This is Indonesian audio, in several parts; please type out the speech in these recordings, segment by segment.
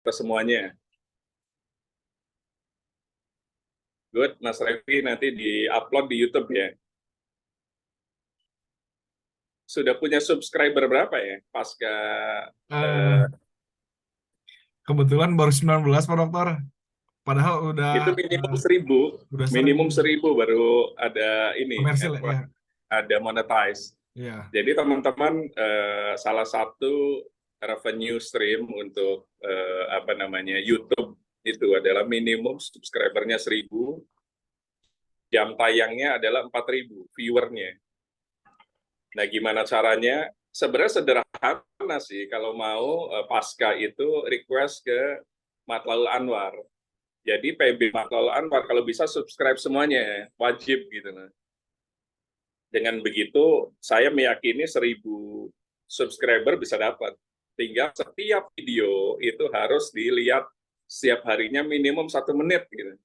ke semuanya. Good, Mas Revi nanti di-upload di YouTube ya. Sudah punya subscriber berapa ya pasca Eh, Kebetulan baru 19 Pak Dokter. Padahal itu udah minimum 1.000 seribu baru ada ini komersil apa, ya. ada monetize. Iya. Jadi teman-teman salah satu revenue stream untuk apa namanya YouTube itu adalah minimum subscribernya 1.000, jam tayangnya adalah 4.000 viewernya. Nah, gimana caranya? Sebenarnya sederhana sih kalau mau pasca itu request ke Matlaul Anwar. Jadi PB Matlaul Anwar kalau bisa subscribe semuanya, wajib gitu. Dengan begitu saya meyakini 1.000 subscriber bisa dapat. Tinggal setiap video itu harus dilihat setiap harinya minimum 1 menit gitu.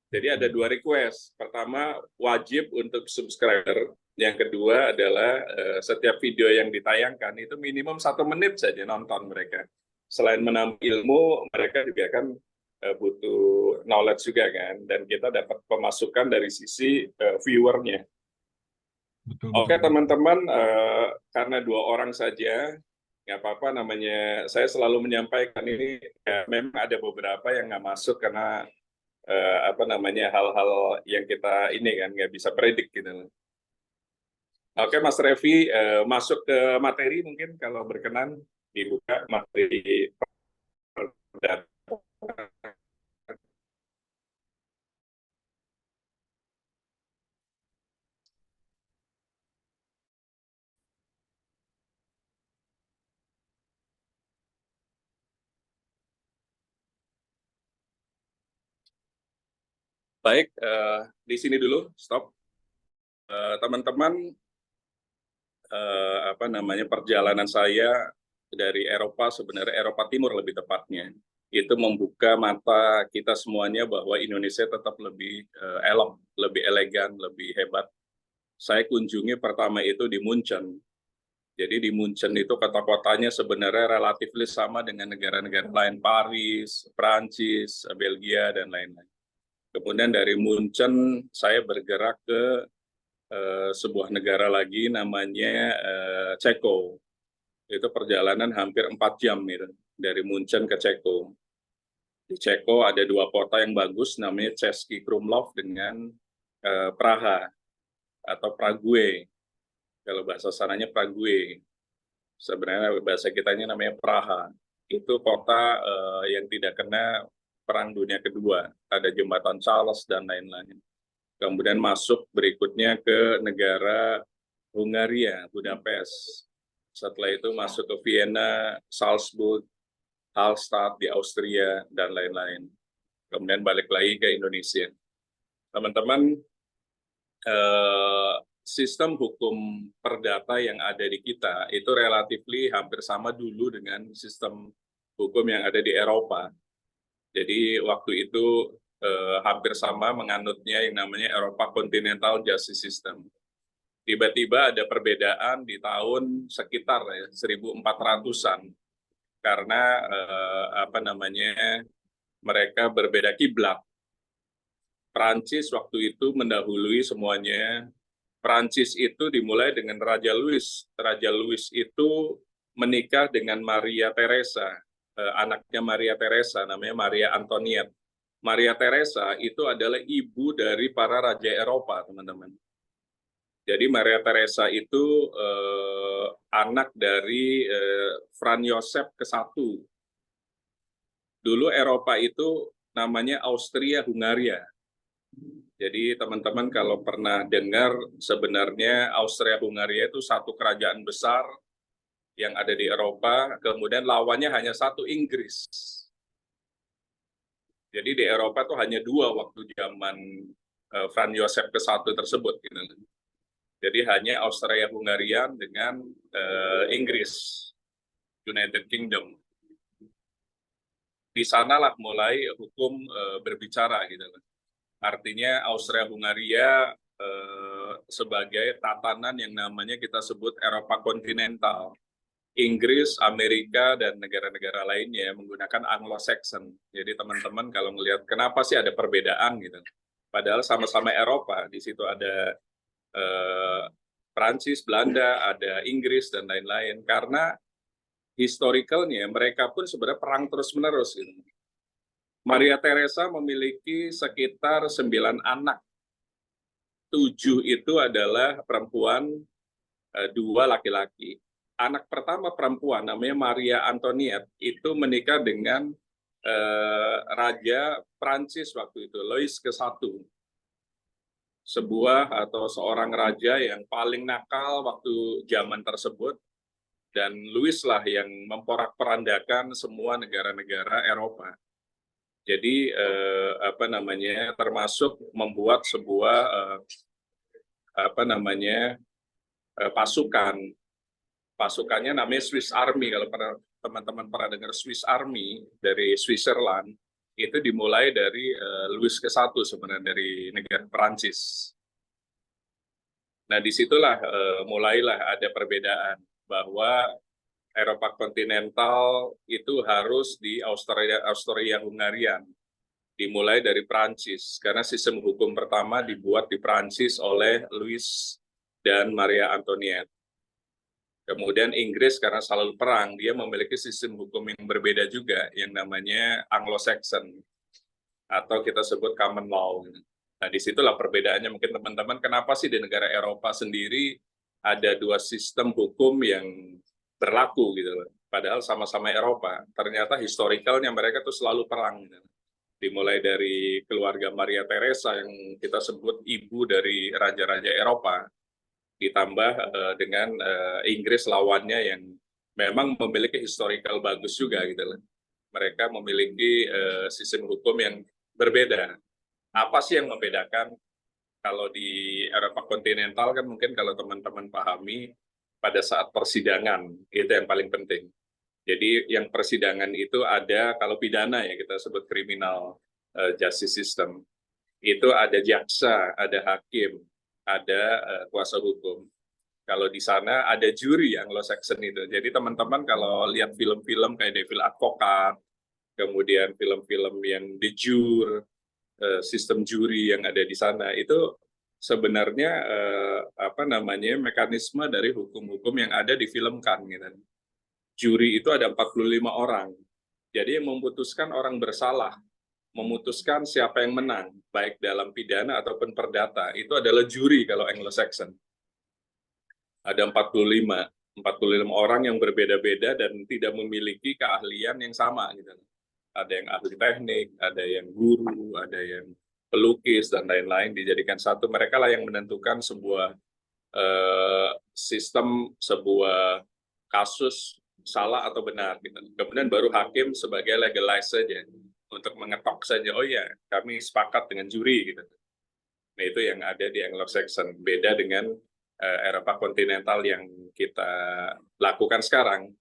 Jadi ada 2 request. Pertama, wajib untuk subscriber. Yang kedua adalah setiap video yang ditayangkan itu minimum 1 menit saja nonton mereka. Selain menambah ilmu, mereka juga kan butuh knowledge juga kan. Dan kita dapat pemasukan dari sisi viewernya. Betul, betul, Oke betul. teman-teman, karena 2 orang saja, nggak apa-apa namanya, saya selalu menyampaikan ini, ya, memang ada beberapa yang nggak masuk karena apa namanya hal-hal yang kita ini kan nggak bisa predik gitu. Oke Mas Revi, masuk ke materi mungkin kalau berkenan dibuka materi perdata. Baik, di sini dulu stop. Teman-teman, apa namanya perjalanan saya dari Eropa, sebenarnya Eropa Timur lebih tepatnya, itu membuka mata kita semuanya bahwa Indonesia tetap lebih elok, lebih elegan, lebih hebat. Saya kunjungi pertama itu di Munchen. Jadi di Munchen itu kota-kotanya sebenarnya relatif sama dengan negara-negara lain, Paris, Prancis, Belgia, dan lain-lain. Kemudian dari Munchen saya bergerak ke sebuah negara lagi namanya Ceko. Itu perjalanan hampir 4 jam itu, dari Munchen ke Ceko. Di Ceko ada 2 kota yang bagus, namanya Český Krumlov dengan Praha atau Prague. Kalau bahasa sananya Prague. Sebenarnya bahasa kitanya namanya Praha. Itu kota yang tidak kena Perang Dunia Kedua. Ada jembatan Charles dan lain-lain. Kemudian masuk berikutnya ke negara Hungaria, Budapest. Setelah itu masuk ke Vienna, Salzburg, Hallstatt di Austria, dan lain-lain. Kemudian balik lagi ke Indonesia. Teman-teman, sistem hukum perdata yang ada di kita itu relatif hampir sama dulu dengan sistem hukum yang ada di Eropa. Jadi waktu itu hampir sama menganutnya yang namanya Eropa Continental Justice System. Tiba-tiba ada perbedaan di tahun sekitar 1400-an karena apa namanya mereka berbeda kiblat. Prancis waktu itu mendahului semuanya. Prancis itu dimulai dengan Raja Louis. Raja Louis itu menikah dengan Maria Theresa, anaknya Maria Theresa, namanya Maria Antoniette. Maria Theresa itu adalah ibu dari para raja Eropa, teman-teman. Jadi Maria Theresa itu anak dari Franz Joseph ke-1. Dulu Eropa itu namanya Austria-Hungaria. Jadi teman-teman kalau pernah dengar sebenarnya Austria-Hungaria itu satu kerajaan besar yang ada di Eropa, kemudian lawannya hanya satu, Inggris. Jadi di Eropa itu hanya 2 waktu zaman Franz Joseph ke-1 tersebut. Gitu. Jadi hanya Austria-Hungaria dengan Inggris, United Kingdom. Di sanalah mulai hukum berbicara gitu. Artinya Austria-Hungaria sebagai tatanan yang namanya kita sebut Eropa kontinental. Inggris, Amerika, dan negara-negara lainnya menggunakan Anglo-Saxon. Jadi teman-teman kalau melihat kenapa sih ada perbedaan gitu. Padahal sama-sama Eropa, di situ ada Prancis, Belanda, ada Inggris, dan lain-lain. Karena historicalnya mereka pun sebenarnya perang terus-menerus. Gitu. Maria Theresa memiliki sekitar 9 anak. 7 itu adalah perempuan, 2 laki-laki. Anak pertama perempuan namanya Maria Antoinette itu menikah dengan Raja Prancis waktu itu, Louis ke-1. Seorang raja yang paling nakal waktu zaman tersebut, dan Louis lah yang memporak-perandakan semua negara-negara Eropa. Jadi termasuk membuat sebuah pasukannya namanya Swiss Army. Kalau teman-teman pernah dengar Swiss Army dari Switzerland, itu dimulai dari Louis ke-1 sebenarnya, dari negara Perancis. Nah, disitulah mulailah ada perbedaan bahwa Eropa kontinental itu harus di Austria-Hungarian, dimulai dari Perancis, karena sistem hukum pertama dibuat di Perancis oleh Louis dan Maria Antoinette. Kemudian Inggris karena selalu perang, dia memiliki sistem hukum yang berbeda juga, yang namanya Anglo-Saxon, atau kita sebut common law. Nah, disitulah perbedaannya. Mungkin teman-teman, kenapa sih di negara Eropa sendiri ada 2 sistem hukum yang berlaku gitu loh. Padahal sama-sama Eropa. Ternyata historicalnya mereka tuh selalu perang. Gitu. Dimulai dari keluarga Maria Theresa yang kita sebut ibu dari raja-raja Eropa, ditambah dengan Inggris lawannya yang memang memiliki historical bagus juga gitu loh. Mereka memiliki sistem hukum yang berbeda. Apa sih yang membedakan? Kalau di Eropa kontinental kan mungkin kalau teman-teman pahami, pada saat persidangan itu yang paling penting. Jadi yang persidangan itu ada, kalau pidana ya kita sebut criminal justice system, itu ada jaksa, ada hakim, ada kuasa hukum. Kalau di sana ada juri Anglo-Saxon itu. Jadi teman-teman kalau lihat film-film kayak Devil Advocate, kemudian film-film yang The Juror, sistem juri yang ada di sana, itu sebenarnya mekanisme dari hukum-hukum yang ada difilmkan gitu. Juri itu ada 45 orang. Jadi yang memutuskan orang bersalah, memutuskan siapa yang menang, baik dalam pidana ataupun perdata, itu adalah juri kalau Anglo-Saxon. Ada 45 orang yang berbeda-beda dan tidak memiliki keahlian yang sama gitu. Ada yang ahli teknik, ada yang guru, ada yang pelukis dan lain-lain, dijadikan satu. Mereka lah yang menentukan sebuah sistem, sebuah kasus salah atau benar gitu. Kemudian baru hakim sebagai legalize saja untuk mengetok saja, oh ya kami sepakat dengan juri gitu. Nah, itu yang ada di Anglo-Saxon, beda dengan Eropa kontinental yang kita lakukan sekarang.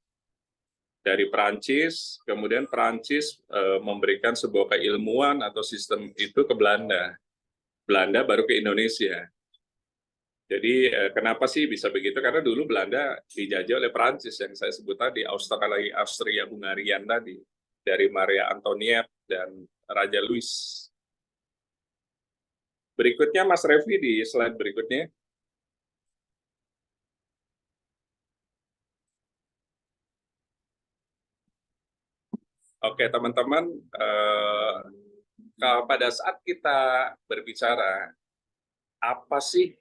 Dari Perancis, kemudian Perancis memberikan sebuah keilmuan atau sistem itu ke Belanda. Belanda baru ke Indonesia. Jadi kenapa sih bisa begitu? Karena dulu Belanda dijajah oleh Perancis yang saya sebut tadi, Austria-Hungarian tadi, dari Maria Antoinette dan Raja Louis. Berikutnya Mas Revi di slide berikutnya. Oke teman-teman, pada saat kita berbicara apa sih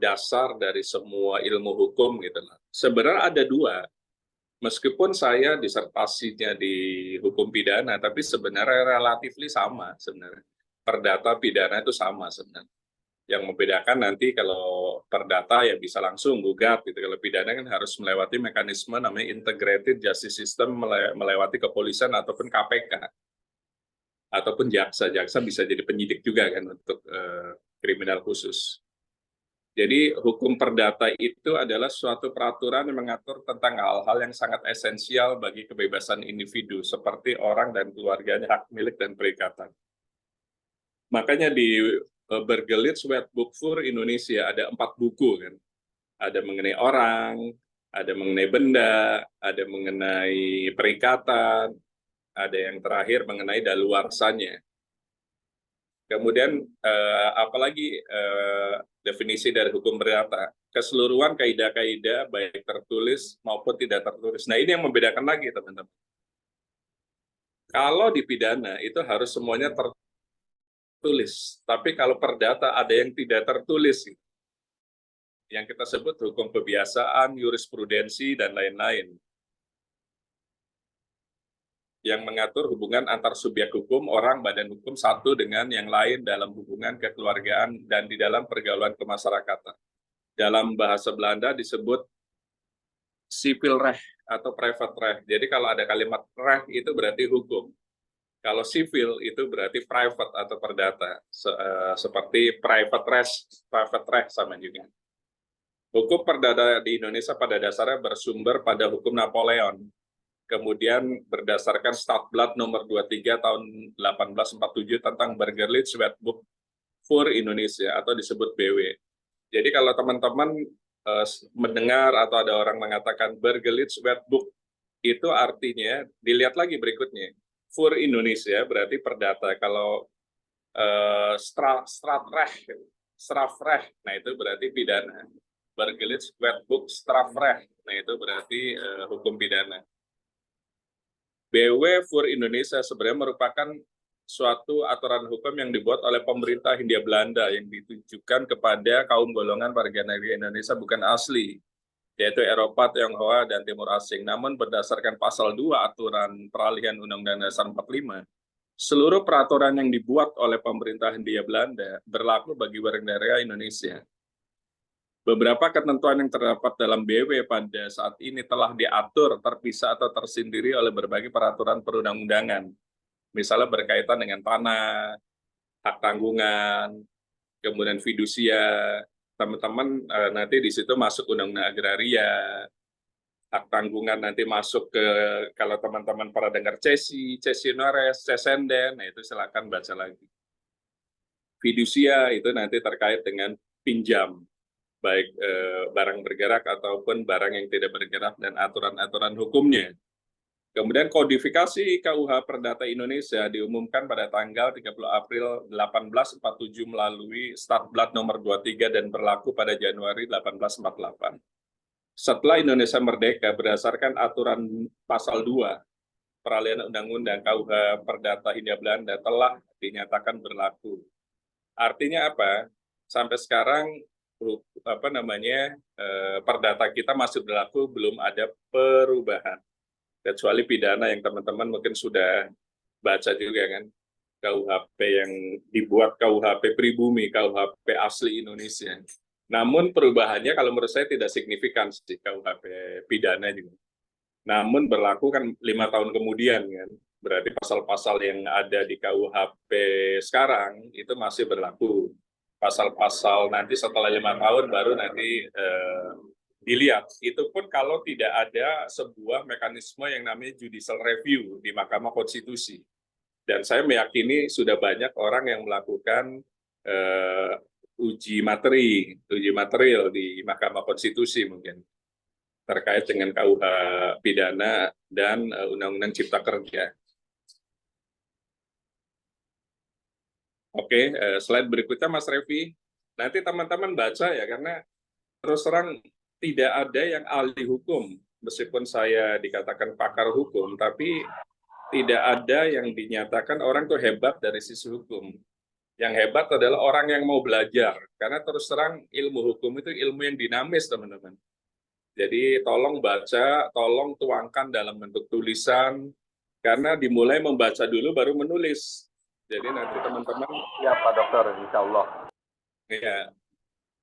dasar dari semua ilmu hukum gitu, sebenarnya ada 2. Meskipun saya disertasinya di hukum pidana, tapi sebenarnya relatif sama sebenarnya. Perdata pidana itu sama sebenarnya. Yang membedakan nanti kalau perdata ya bisa langsung gugat gitu. Kalau pidana kan harus melewati mekanisme namanya integrated justice system, melewati kepolisian ataupun KPK. Ataupun jaksa bisa jadi penyidik juga kan untuk kriminal khusus. Jadi hukum perdata itu adalah suatu peraturan yang mengatur tentang hal-hal yang sangat esensial bagi kebebasan individu, seperti orang dan keluarganya, hak milik dan perikatan. Makanya di Bergelits Wetboek voor Indonesia ada 4 buku kan. Ada mengenai orang, ada mengenai benda, ada mengenai perikatan, ada yang terakhir mengenai daluarsanya. Kemudian apalagi definisi dari hukum perdata, keseluruhan kaidah-kaidah baik tertulis maupun tidak tertulis. Nah, ini yang membedakan lagi, teman-teman. Kalau di pidana itu harus semuanya tertulis, tapi kalau perdata ada yang tidak tertulis, yang kita sebut hukum kebiasaan, jurisprudensi, dan lain-lain, yang mengatur hubungan antar subjek hukum, orang, badan hukum satu dengan yang lain dalam hubungan kekeluargaan dan di dalam pergaulan kemasyarakatan. Dalam bahasa Belanda disebut civil recht atau private recht. Jadi kalau ada kalimat recht itu berarti hukum. Kalau civil itu berarti private atau perdata. Seperti private recht sama juga. Hukum perdata di Indonesia pada dasarnya bersumber pada hukum Napoleon. Kemudian berdasarkan Stadblad nomor 23 tahun 1847 tentang Burgerlich Wetboek voor Indonesia atau disebut BW. Jadi kalau teman-teman mendengar atau ada orang mengatakan Burgerlich Wetboek, itu artinya, dilihat lagi berikutnya, voor Indonesia berarti perdata. Kalau strafrecht, nah itu berarti pidana. Burgerlich Wetboek strafrecht, nah itu berarti hukum pidana. BW voor Indonesia sebenarnya merupakan suatu aturan hukum yang dibuat oleh pemerintah Hindia Belanda yang ditujukan kepada kaum golongan warga negara Indonesia bukan asli, yaitu Eropa, Tionghoa, dan Timur Asing. Namun berdasarkan pasal 2 aturan peralihan Undang-Undang Dasar 45, seluruh peraturan yang dibuat oleh pemerintah Hindia Belanda berlaku bagi warga negara Indonesia. Beberapa ketentuan yang terdapat dalam BW pada saat ini telah diatur, terpisah atau tersendiri oleh berbagai peraturan perundang-undangan. Misalnya berkaitan dengan tanah, hak tanggungan, kemudian fidusia. Teman-teman nanti di situ masuk undang-undang agraria, hak tanggungan nanti masuk ke, kalau teman-teman pernah dengar cesi honoris, cesenden, nah itu silakan baca lagi. Fidusia itu nanti terkait dengan pinjam, baik barang bergerak ataupun barang yang tidak bergerak dan aturan-aturan hukumnya. Kemudian kodifikasi KUH Perdata Indonesia diumumkan pada tanggal 30 April 1847 melalui Stadblad nomor 23 dan berlaku pada Januari 1848. Setelah Indonesia merdeka berdasarkan aturan pasal 2 peralihan Undang-Undang KUH Perdata Hindia Belanda telah dinyatakan berlaku. Artinya apa? Sampai sekarang perdata kita masih berlaku, belum ada perubahan, kecuali pidana yang teman-teman mungkin sudah baca juga kan, KUHP yang dibuat KUHP pribumi, KUHP asli Indonesia. Namun perubahannya kalau menurut saya tidak signifikan sih, KUHP pidana juga. Namun berlaku kan 5 tahun kemudian kan, berarti pasal-pasal yang ada di KUHP sekarang itu masih berlaku. Pasal-pasal nanti setelah 5 tahun baru nanti dilihat. Itu pun kalau tidak ada sebuah mekanisme yang namanya judicial review di Mahkamah Konstitusi. Dan saya meyakini sudah banyak orang yang melakukan uji material di Mahkamah Konstitusi mungkin terkait dengan KUH pidana dan Undang-Undang Cipta Kerja. Oke, slide berikutnya Mas Revi. Nanti teman-teman baca ya, karena terus terang tidak ada yang ahli hukum. Meskipun saya dikatakan pakar hukum, tapi tidak ada yang dinyatakan orang itu hebat dari sisi hukum. Yang hebat adalah orang yang mau belajar. Karena terus terang ilmu hukum itu ilmu yang dinamis, teman-teman. Jadi tolong baca, tolong tuangkan dalam bentuk tulisan, karena dimulai membaca dulu baru menulis. Jadi nanti teman-teman, ya Pak Dokter, insya Allah. Ya,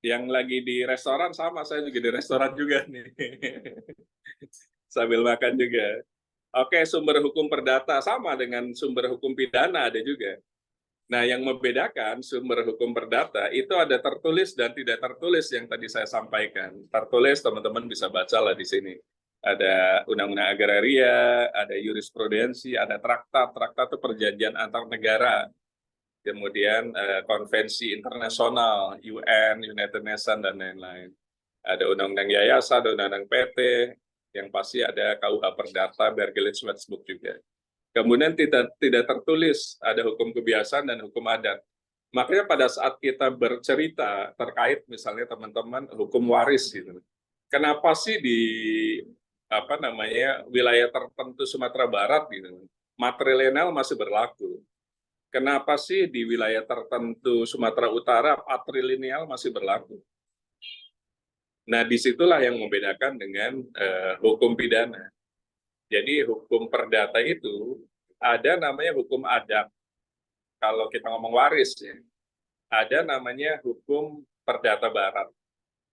yang lagi di restoran sama, saya juga di restoran juga nih. Sambil makan juga. Oke, sumber hukum perdata sama dengan sumber hukum pidana ada juga. Nah, yang membedakan sumber hukum perdata itu ada tertulis dan tidak tertulis yang tadi saya sampaikan. Tertulis teman-teman bisa baca lah di sini. Ada undang-undang agraria, ada jurisprudensi, ada traktat. Traktat itu perjanjian antar negara. Kemudian konvensi internasional, UN, United Nations, dan lain-lain. Ada undang-undang yayasan, ada undang-undang PT, yang pasti ada KUH Perdata, Bergelingswetsboek juga. Kemudian tidak tertulis ada hukum kebiasaan dan hukum adat. Makanya pada saat kita bercerita terkait misalnya teman-teman hukum waris gitu. Kenapa sih di wilayah tertentu Sumatera Barat gitu matrilineal masih berlaku? Kenapa sih di wilayah tertentu Sumatera Utara patrilineal masih berlaku? Nah, disitulah yang membedakan dengan hukum pidana. Jadi hukum perdata itu ada namanya hukum adat. Kalau kita ngomong waris ya, ada namanya hukum perdata barat.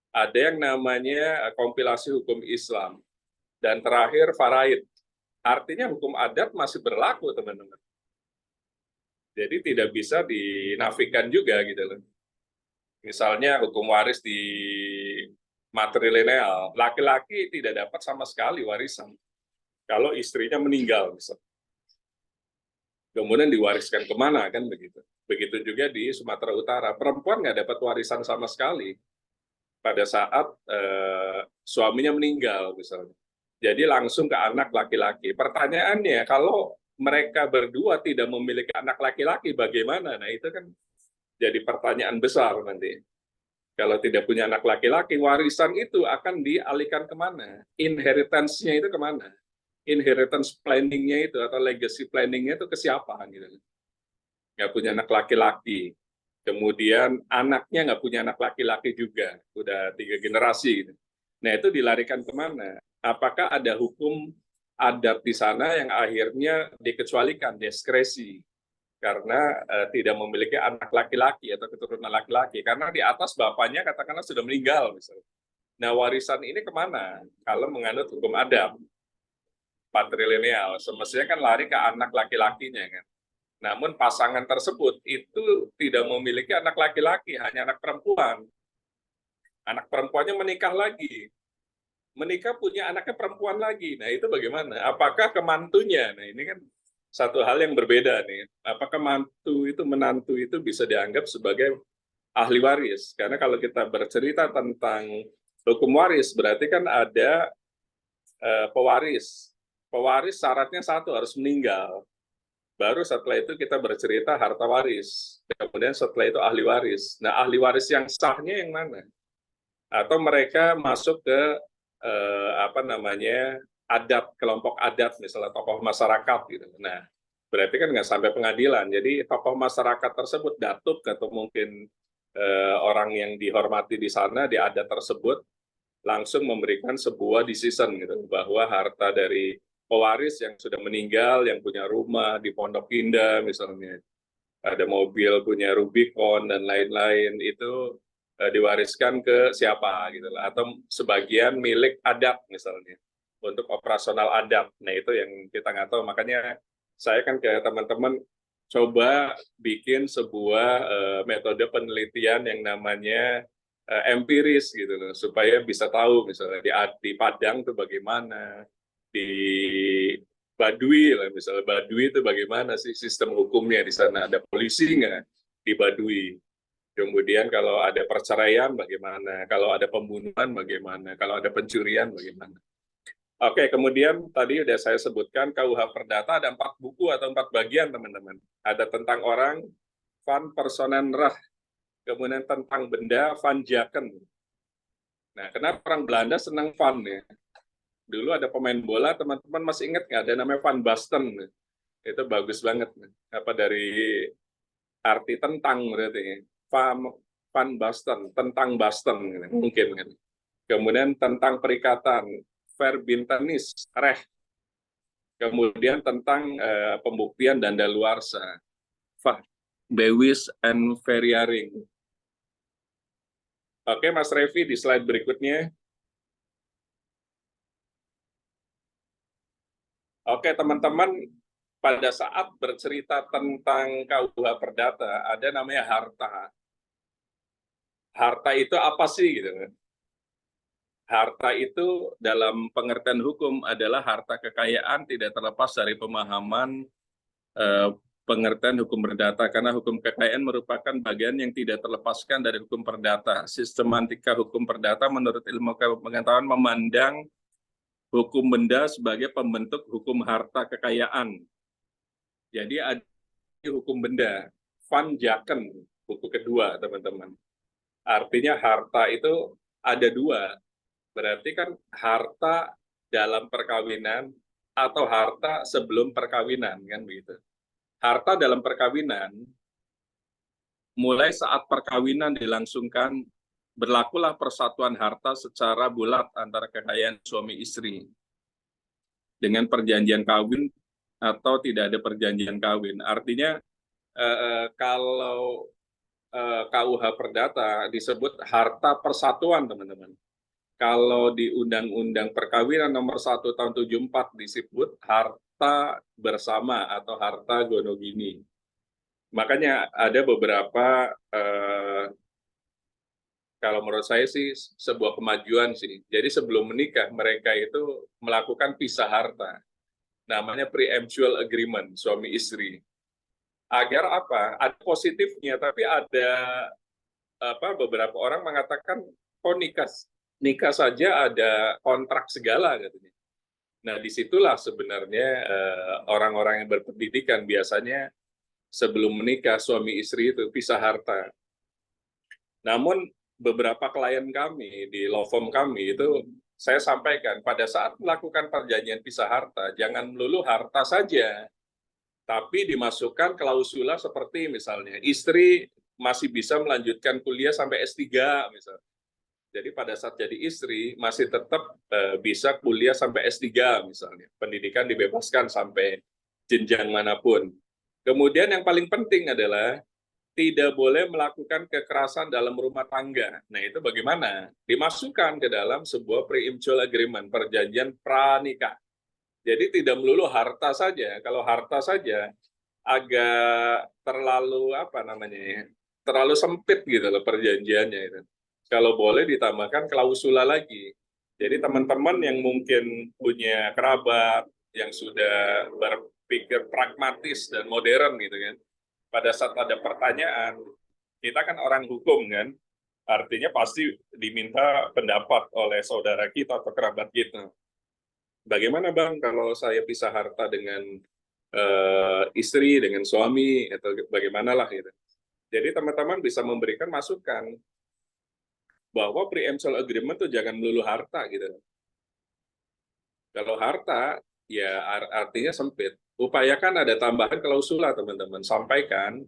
Ada yang namanya kompilasi hukum Islam. Dan terakhir faraid. Artinya hukum adat masih berlaku, teman-teman. Jadi tidak bisa dinafikan juga gitu loh. Misalnya hukum waris di matrilineal, laki-laki tidak dapat sama sekali warisan. Kalau istrinya meninggal misalnya. Kemudian diwariskan kemana kan begitu. Begitu juga di Sumatera Utara, perempuan nggak dapat warisan sama sekali pada saat suaminya meninggal misalnya. Jadi langsung ke anak laki-laki. Pertanyaannya, kalau mereka berdua tidak memiliki anak laki-laki, bagaimana? Nah itu kan jadi pertanyaan besar nanti. Kalau tidak punya anak laki-laki, warisan itu akan dialihkan kemana? Inheritance-nya itu kemana? Inheritance planning-nya itu atau legacy planning-nya itu ke siapa gitu. Nggak punya anak laki-laki, kemudian anaknya nggak punya anak laki-laki juga, udah 3 generasi gitu. Nah itu dilarikan kemana? Apakah ada hukum adat di sana yang akhirnya dikecualikan, diskresi, karena tidak memiliki anak laki-laki atau keturunan laki-laki, karena di atas bapaknya katakanlah sudah meninggal misalnya. Nah warisan ini kemana? Kalau menganut hukum adat patrilineal, semestinya kan lari ke anak laki-lakinya kan. Namun pasangan tersebut itu tidak memiliki anak laki-laki, hanya anak perempuan. Anak perempuannya menikah lagi. Menikah punya anaknya perempuan lagi. Nah itu bagaimana? Apakah kemantunya? Nah ini kan satu hal yang berbeda nih. Apakah menantu itu bisa dianggap sebagai ahli waris? Karena kalau kita bercerita tentang hukum waris, berarti kan ada pewaris. Pewaris syaratnya satu, harus meninggal. Baru setelah itu kita bercerita harta waris. Kemudian setelah itu ahli waris. Nah, ahli waris yang sahnya yang mana? Atau mereka masuk ke adat, kelompok adat, misalnya tokoh masyarakat gitu. Nah, berarti kan nggak sampai pengadilan. Jadi tokoh masyarakat tersebut, datuk atau mungkin orang yang dihormati di sana di adat tersebut langsung memberikan sebuah decision gitu bahwa harta dari pewaris yang sudah meninggal, yang punya rumah di Pondok Indah misalnya, ada mobil punya Rubicon dan lain-lain, itu diwariskan ke siapa gitu lah, atau sebagian milik adat misalnya untuk operasional adat. Nah itu yang kita nggak tahu. Makanya saya kan ke teman-teman coba bikin sebuah metode penelitian yang namanya empiris gitu loh, supaya bisa tahu misalnya di Padang itu bagaimana, di Baduy lah misalnya, Baduy itu bagaimana sih sistem hukumnya di sana, ada polisi nggak di Baduy, kemudian kalau ada perceraian bagaimana, kalau ada pembunuhan bagaimana, kalau ada pencurian bagaimana. Oke, kemudian tadi udah saya sebutkan KUH Perdata ada 4 buku atau 4 bagian teman-teman. Ada tentang orang, van personen rah, kemudian tentang benda, van jaken. Nah, kenapa orang Belanda senang van ya? Dulu ada pemain bola, teman-teman masih ingat nggak? Ada namanya Van Basten. Itu bagus banget. Apa dari arti tentang berarti. Van Basten, tentang Basten mungkin kan. Kemudian tentang perikatan, verbintenis, reh. Kemudian tentang pembuktian dan daluarsa, bewis and veriaring. Oke, Mas Revi, di slide berikutnya. Oke, teman-teman, pada saat bercerita tentang KUH Perdata, ada namanya harta. Harta itu apa sih? Gitu. Harta itu dalam pengertian hukum adalah harta kekayaan tidak terlepas dari pemahaman pengertian hukum perdata, karena hukum kekayaan merupakan bagian yang tidak terlepaskan dari hukum perdata. Sistematika hukum perdata menurut ilmu pengetahuan memandang hukum benda sebagai pembentuk hukum harta kekayaan. Jadi ada hukum benda, Van Jaken, buku kedua, teman-teman. Artinya harta itu ada dua, berarti kan harta dalam perkawinan atau harta sebelum perkawinan, kan begitu. Harta dalam perkawinan, mulai saat perkawinan dilangsungkan, berlakulah persatuan harta secara bulat antara kekayaan suami istri. Dengan perjanjian kawin atau tidak ada perjanjian kawin. Artinya kalau KUH Perdata disebut harta persatuan, teman-teman. Kalau di Undang-Undang Perkawinan nomor 1 tahun 74 disebut harta bersama atau harta gonogini. Makanya ada beberapa, kalau menurut saya sih sebuah kemajuan sih. Jadi sebelum menikah mereka itu melakukan pisah harta. Namanya prenuptial agreement suami istri. Agar apa? Ada positifnya, tapi ada beberapa orang mengatakan, oh nikah saja ada kontrak segala katanya. Nah disitulah sebenarnya orang-orang yang berpendidikan biasanya sebelum menikah suami istri itu pisah harta. Namun beberapa klien kami di law firm kami itu saya sampaikan pada saat melakukan perjanjian pisah harta jangan melulu harta saja, tapi dimasukkan klausula seperti misalnya istri masih bisa melanjutkan kuliah sampai S3 misalnya. Jadi pada saat jadi istri masih tetap bisa kuliah sampai S3 misalnya. Pendidikan dibebaskan sampai jenjang manapun. Kemudian yang paling penting adalah tidak boleh melakukan kekerasan dalam rumah tangga. Nah itu bagaimana? Dimasukkan ke dalam sebuah prenuptial agreement, perjanjian pranikah. Jadi tidak melulu harta saja. Kalau harta saja agak terlalu terlalu sempit gitu loh perjanjiannya itu. Kalau boleh ditambahkan klausula lagi. Jadi teman-teman yang mungkin punya kerabat yang sudah berpikir pragmatis dan modern gitu kan, pada saat ada pertanyaan, kita kan orang hukum kan, artinya pasti diminta pendapat oleh saudara kita atau kerabat kita. Bagaimana Bang kalau saya pisah harta dengan istri, dengan suami, atau bagaimanalah gitu. Jadi teman-teman bisa memberikan masukan bahwa prenuptial agreement itu jangan melulu harta gitu. Kalau harta, ya artinya sempit. Upayakan ada tambahan klausula, teman-teman. Sampaikan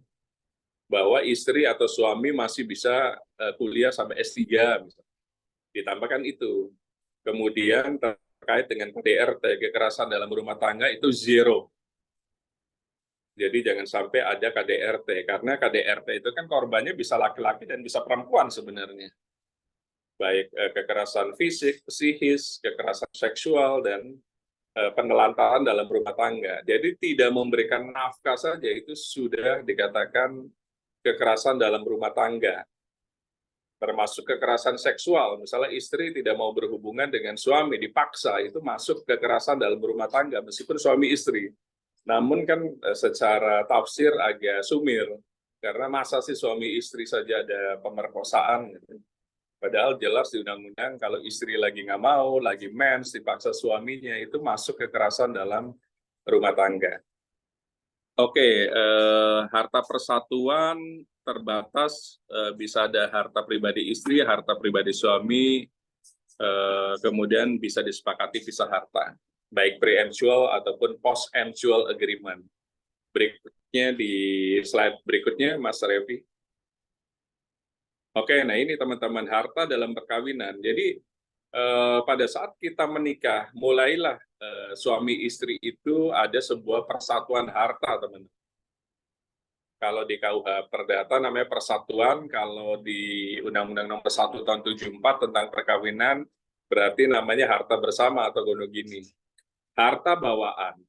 bahwa istri atau suami masih bisa kuliah sampai S3, misalnya. Ditambahkan itu. Kemudian terkait dengan KDRT, kekerasan dalam rumah tangga, itu zero. Jadi jangan sampai ada KDRT, karena KDRT itu kan korbannya bisa laki-laki dan bisa perempuan sebenarnya. Baik kekerasan fisik, psikis, kekerasan seksual, dan penelantaran dalam rumah tangga. Jadi tidak memberikan nafkah saja itu sudah dikatakan kekerasan dalam rumah tangga. Termasuk kekerasan seksual, misalnya istri tidak mau berhubungan dengan suami, dipaksa, itu masuk kekerasan dalam rumah tangga, meskipun suami istri. Namun kan secara tafsir agak sumir, karena masa sih suami istri saja ada pemerkosaan, gitu. Padahal jelas di undang-undang kalau istri lagi nggak mau, lagi mens, dipaksa suaminya, itu masuk kekerasan dalam rumah tangga. Oke, harta persatuan terbatas, bisa ada harta pribadi istri, harta pribadi suami, kemudian bisa disepakati pisah harta, baik prenuptial ataupun post-nuptial agreement. Berikutnya di slide berikutnya, Mas Revi. Oke, nah ini teman-teman, harta dalam perkawinan. Jadi pada saat kita menikah, mulailah suami istri itu ada sebuah persatuan harta, teman-teman. Kalau di KUH Perdata namanya persatuan, kalau di Undang-Undang Nomor 1 Tahun 74 tentang perkawinan berarti namanya harta bersama atau gonogini. Harta bawaan,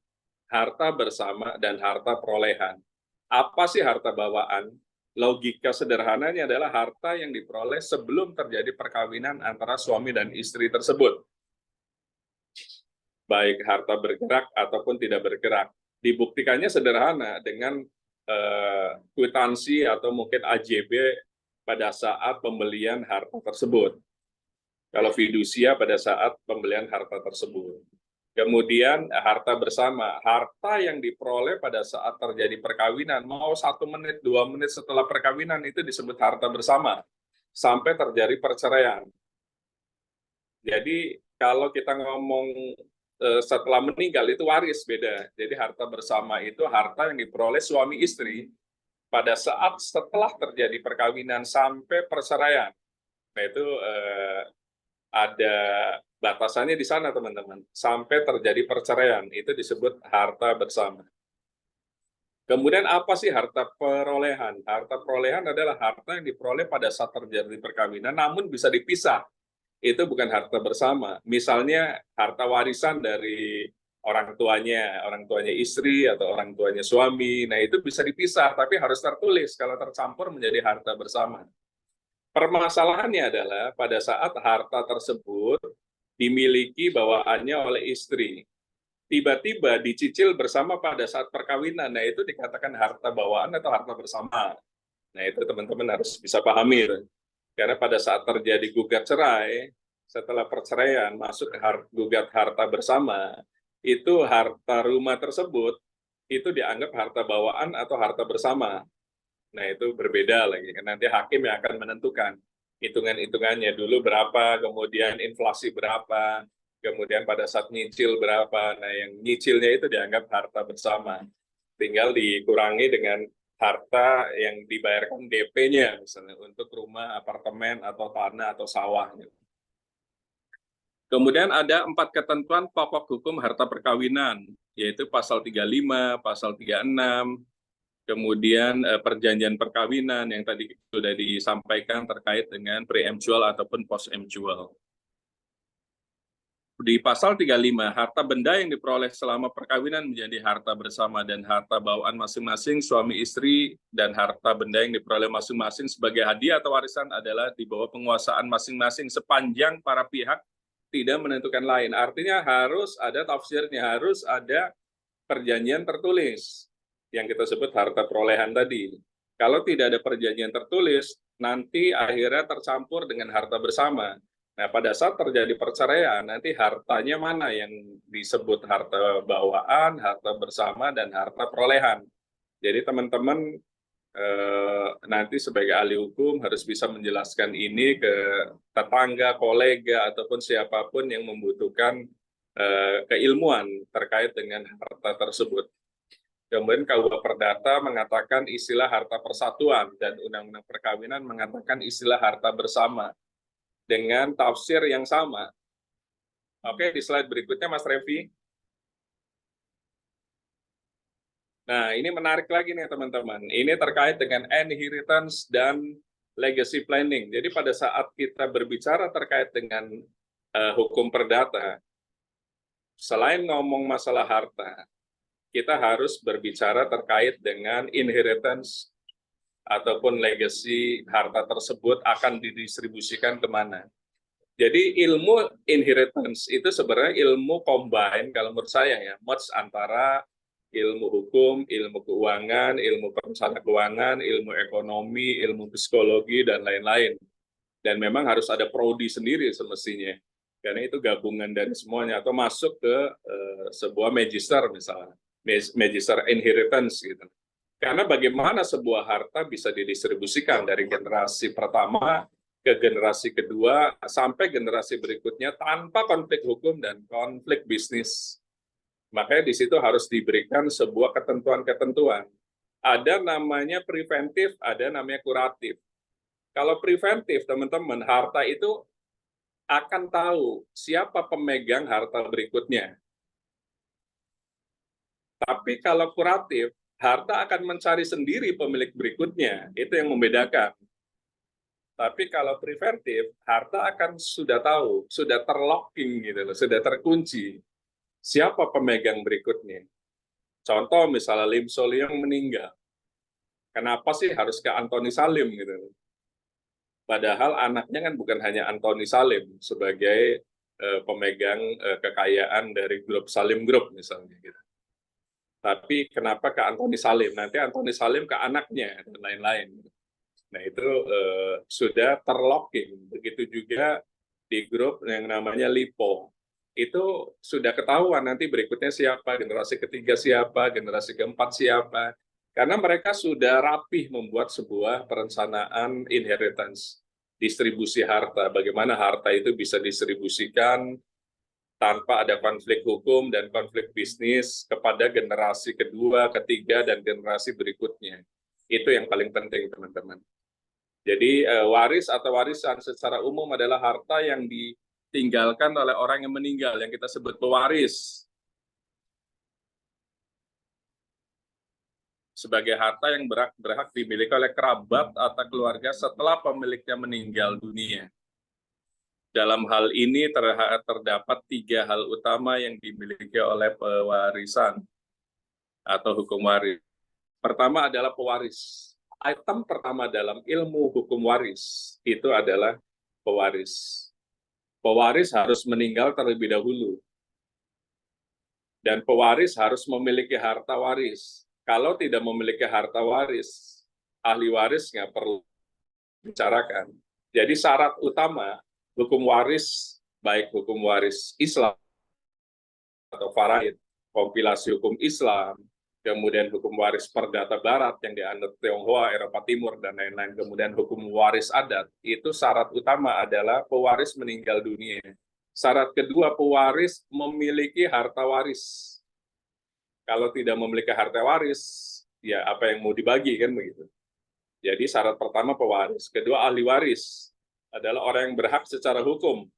harta bersama, dan harta perolehan. Apa sih harta bawaan? Logika sederhananya adalah harta yang diperoleh sebelum terjadi perkawinan antara suami dan istri tersebut. Baik harta bergerak ataupun tidak bergerak. Dibuktikannya sederhana dengan kwitansi atau mungkin AJB pada saat pembelian harta tersebut. Kalau fidusia pada saat pembelian harta tersebut. Kemudian harta bersama, harta yang diperoleh pada saat terjadi perkawinan, mau 1 menit, 2 menit setelah perkawinan itu disebut harta bersama, sampai terjadi perceraian. Jadi kalau kita ngomong setelah meninggal itu waris beda. Jadi harta bersama itu harta yang diperoleh suami istri pada saat setelah terjadi perkawinan sampai perceraian. Nah itu ada batasannya di sana teman-teman. Sampai terjadi perceraian itu disebut harta bersama. Kemudian apa sih harta perolehan? Harta perolehan adalah harta yang diperoleh pada saat terjadi perkawinan namun bisa dipisah. Itu bukan harta bersama. Misalnya harta warisan dari orang tuanya istri atau orang tuanya suami. Nah, itu bisa dipisah tapi harus tertulis. Kalau tercampur menjadi harta bersama. Permasalahannya adalah pada saat harta tersebut dimiliki bawaannya oleh istri. Tiba-tiba dicicil bersama pada saat perkawinan. Nah, itu dikatakan harta bawaan atau harta bersama. Nah, itu teman-teman harus bisa pahami. Karena pada saat terjadi gugat cerai, setelah perceraian masuk ke gugat harta bersama, itu harta rumah tersebut itu dianggap harta bawaan atau harta bersama. Nah itu berbeda lagi, nanti hakim yang akan menentukan hitungan-hitungannya dulu berapa, kemudian inflasi berapa, kemudian pada saat nyicil berapa. Nah yang nyicilnya itu dianggap harta bersama, tinggal dikurangi dengan harta yang dibayarkan DP-nya misalnya untuk rumah, apartemen, atau tanah, atau sawah. Kemudian ada 4 ketentuan pokok hukum harta perkawinan, yaitu pasal 35, pasal 36, kemudian perjanjian perkawinan yang tadi sudah disampaikan terkait dengan pre-emptual ataupun post-emptual. Di pasal 35, harta benda yang diperoleh selama perkawinan menjadi harta bersama dan harta bawaan masing-masing suami istri, dan harta benda yang diperoleh masing-masing sebagai hadiah atau warisan adalah di bawah penguasaan masing-masing sepanjang para pihak tidak menentukan lain. Artinya harus ada tafsirnya, harus ada perjanjian tertulis yang kita sebut harta perolehan tadi. Kalau tidak ada perjanjian tertulis, nanti akhirnya tercampur dengan harta bersama. Nah, pada saat terjadi perceraian, nanti hartanya mana yang disebut harta bawaan, harta bersama, dan harta perolehan. Jadi teman-teman nanti sebagai ahli hukum harus bisa menjelaskan ini ke tetangga, kolega, ataupun siapapun yang membutuhkan keilmuan terkait dengan harta tersebut. Kemudian KUH Perdata mengatakan istilah harta persatuan dan Undang-Undang Perkawinan mengatakan istilah harta bersama dengan tafsir yang sama. Oke, di slide berikutnya Mas Revi. Nah, ini menarik lagi nih teman-teman. Ini terkait dengan inheritance dan legacy planning. Jadi pada saat kita berbicara terkait dengan hukum perdata, selain ngomong masalah harta, kita harus berbicara terkait dengan inheritance ataupun legacy harta tersebut akan didistribusikan kemana. Jadi ilmu inheritance itu sebenarnya ilmu combine kalau menurut saya ya, merge antara ilmu hukum, ilmu keuangan, ilmu perencana keuangan, ilmu ekonomi, ilmu psikologi, dan lain-lain. Dan memang harus ada prodi sendiri semestinya, karena itu gabungan dari semuanya, atau masuk ke sebuah magister misalnya, magister inheritance gitu. Karena bagaimana sebuah harta bisa didistribusikan dari generasi pertama ke generasi kedua sampai generasi berikutnya tanpa konflik hukum dan konflik bisnis. Makanya di situ harus diberikan sebuah ketentuan-ketentuan. Ada namanya preventif, ada namanya kuratif. Kalau preventif, teman-teman, harta itu akan tahu siapa pemegang harta berikutnya. Tapi kalau kuratif, harta akan mencari sendiri pemilik berikutnya, itu yang membedakan. Tapi kalau preventif, harta akan sudah tahu, sudah terlocking gitu loh, sudah terkunci. Siapa pemegang berikutnya? Contoh misalnya Lim Soliong meninggal. Kenapa sih harus ke Antoni Salim gitu loh? Padahal anaknya kan bukan hanya Antoni Salim sebagai pemegang kekayaan dari grup Salim Group misalnya gitu. Tapi kenapa ke Antoni Salim? Nanti Antoni Salim ke anaknya dan lain-lain. Nah itu sudah terlocking. Begitu juga di grup yang namanya LiPo. Itu sudah ketahuan nanti berikutnya siapa, generasi ketiga siapa, generasi keempat siapa. Karena mereka sudah rapih membuat sebuah perencanaan inheritance, distribusi harta. Bagaimana harta itu bisa distribusikan tanpa ada konflik hukum dan konflik bisnis kepada generasi kedua, ketiga, dan generasi berikutnya. Itu yang paling penting, teman-teman. Jadi waris atau warisan secara umum adalah harta yang ditinggalkan oleh orang yang meninggal, yang kita sebut pewaris. Sebagai harta yang berhak dimiliki oleh kerabat atau keluarga setelah pemiliknya meninggal dunia. Dalam hal ini terdapat 3 hal utama yang dimiliki oleh pewarisan atau hukum waris. Pertama adalah pewaris. Item pertama dalam ilmu hukum waris itu adalah pewaris. Pewaris harus meninggal terlebih dahulu. Dan pewaris harus memiliki harta waris. Kalau tidak memiliki harta waris, ahli waris nggak perlu bicarakan. Jadi syarat utama hukum waris, baik hukum waris Islam atau faraid, kompilasi hukum Islam, kemudian hukum waris perdata barat yang dianut Tionghoa, Eropa Timur, dan lain-lain, kemudian hukum waris adat, itu syarat utama adalah pewaris meninggal dunia. Syarat kedua, pewaris memiliki harta waris. Kalau tidak memiliki harta waris, ya apa yang mau dibagi, kan begitu. Jadi syarat pertama pewaris. Kedua, ahli waris adalah orang yang berhak secara hukum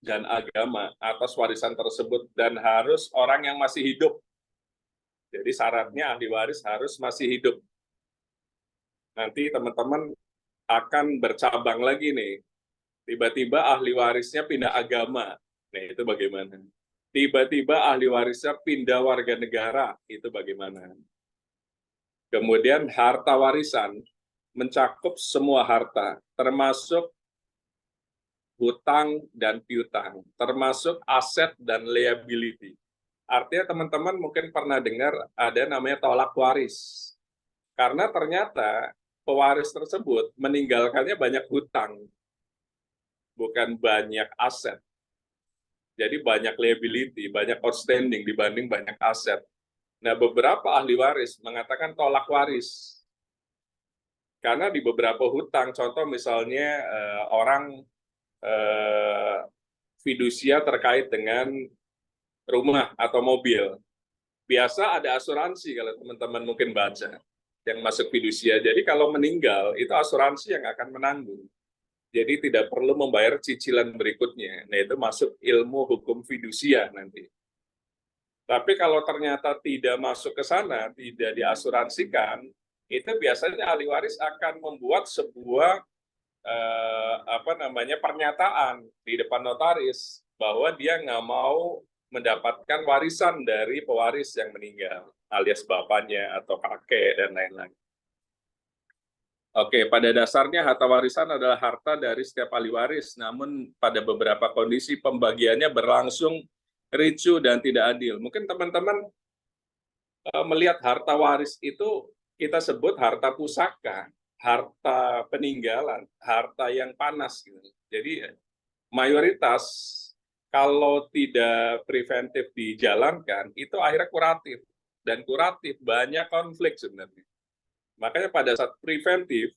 dan agama atas warisan tersebut dan harus orang yang masih hidup. Jadi syaratnya ahli waris harus masih hidup. Nanti teman-teman akan bercabang lagi nih. Tiba-tiba ahli warisnya pindah agama. Nah, itu bagaimana? Tiba-tiba ahli warisnya pindah warga negara. Itu bagaimana? Kemudian harta warisan mencakup semua harta, termasuk hutang dan piutang, termasuk aset dan liability. Artinya teman-teman mungkin pernah dengar ada namanya tolak waris. Karena ternyata pewaris tersebut meninggalkannya banyak hutang, bukan banyak aset. Jadi banyak liability, banyak outstanding dibanding banyak aset. Nah, beberapa ahli waris mengatakan tolak waris. Karena di beberapa hutang, contoh misalnya orang fidusia terkait dengan rumah atau mobil. Biasa ada asuransi kalau teman-teman mungkin baca yang masuk fidusia. Jadi kalau meninggal itu asuransi yang akan menanggung. Jadi tidak perlu membayar cicilan berikutnya. Nah, itu masuk ilmu hukum fidusia nanti. Tapi kalau ternyata tidak masuk ke sana, tidak diasuransikan, itu biasanya ahli waris akan membuat sebuah pernyataan di depan notaris bahwa dia nggak mau mendapatkan warisan dari pewaris yang meninggal, alias bapaknya atau kakek dan lain-lain. Oke, pada dasarnya harta warisan adalah harta dari setiap ahli waris, namun pada beberapa kondisi pembagiannya berlangsung ricu dan tidak adil. Mungkin teman-teman melihat harta waris itu kita sebut harta pusaka, harta peninggalan, harta yang panas. Gitu. Jadi mayoritas kalau tidak preventif dijalankan, itu akhirnya kuratif. Dan kuratif banyak konflik sebenarnya. Makanya pada saat preventif,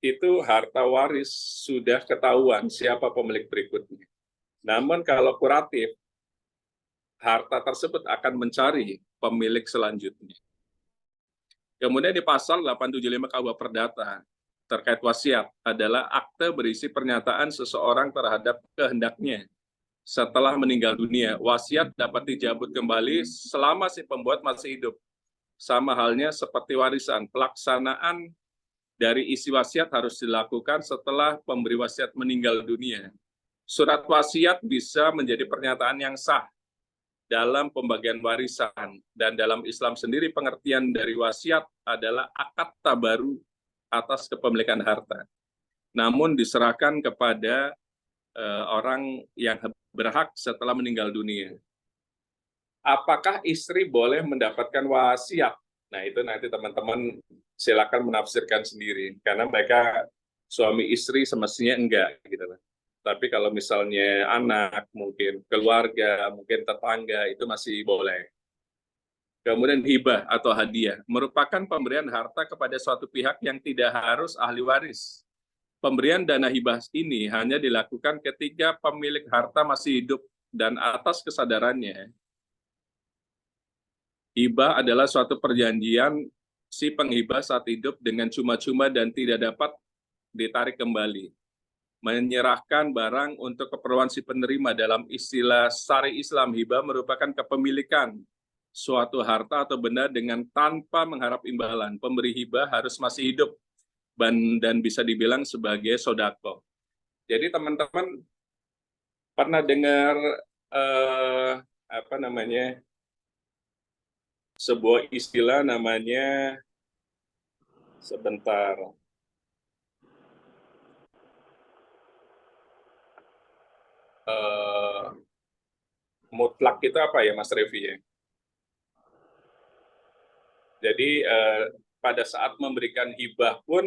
itu harta waris sudah ketahuan siapa pemilik berikutnya. Namun kalau kuratif, harta tersebut akan mencari pemilik selanjutnya. Kemudian di pasal 875 KUH Perdata terkait wasiat adalah akte berisi pernyataan seseorang terhadap kehendaknya setelah meninggal dunia. Wasiat dapat dicabut kembali selama si pembuat masih hidup. Sama halnya seperti warisan, pelaksanaan dari isi wasiat harus dilakukan setelah pemberi wasiat meninggal dunia. Surat wasiat bisa menjadi pernyataan yang sah dalam pembagian warisan, dan dalam Islam sendiri pengertian dari wasiat adalah akad tabaru atas kepemilikan harta. Namun diserahkan kepada orang yang berhak setelah meninggal dunia. apakah istri boleh mendapatkan wasiat? Nah, itu nanti teman-teman silakan menafsirkan sendiri, karena mereka suami istri semestinya enggak gitu. Tapi kalau misalnya anak, mungkin keluarga, mungkin tetangga, itu masih boleh. Kemudian hibah atau hadiah merupakan pemberian harta kepada suatu pihak yang tidak harus ahli waris. Pemberian dana hibah ini hanya dilakukan ketika pemilik harta masih hidup dan atas kesadarannya. Hibah adalah suatu perjanjian si penghibah saat hidup dengan cuma-cuma dan tidak dapat ditarik kembali. Menyerahkan barang untuk keperluan si penerima. Dalam istilah syari Islam, hibah merupakan kepemilikan suatu harta atau benda dengan tanpa mengharap imbalan. Pemberi hibah harus masih hidup dan bisa dibilang sebagai sodako. Jadi teman-teman pernah dengar sebuah istilah namanya sebentar. Mutlak itu apa ya, Mas Revi ya? Jadi pada saat memberikan hibah pun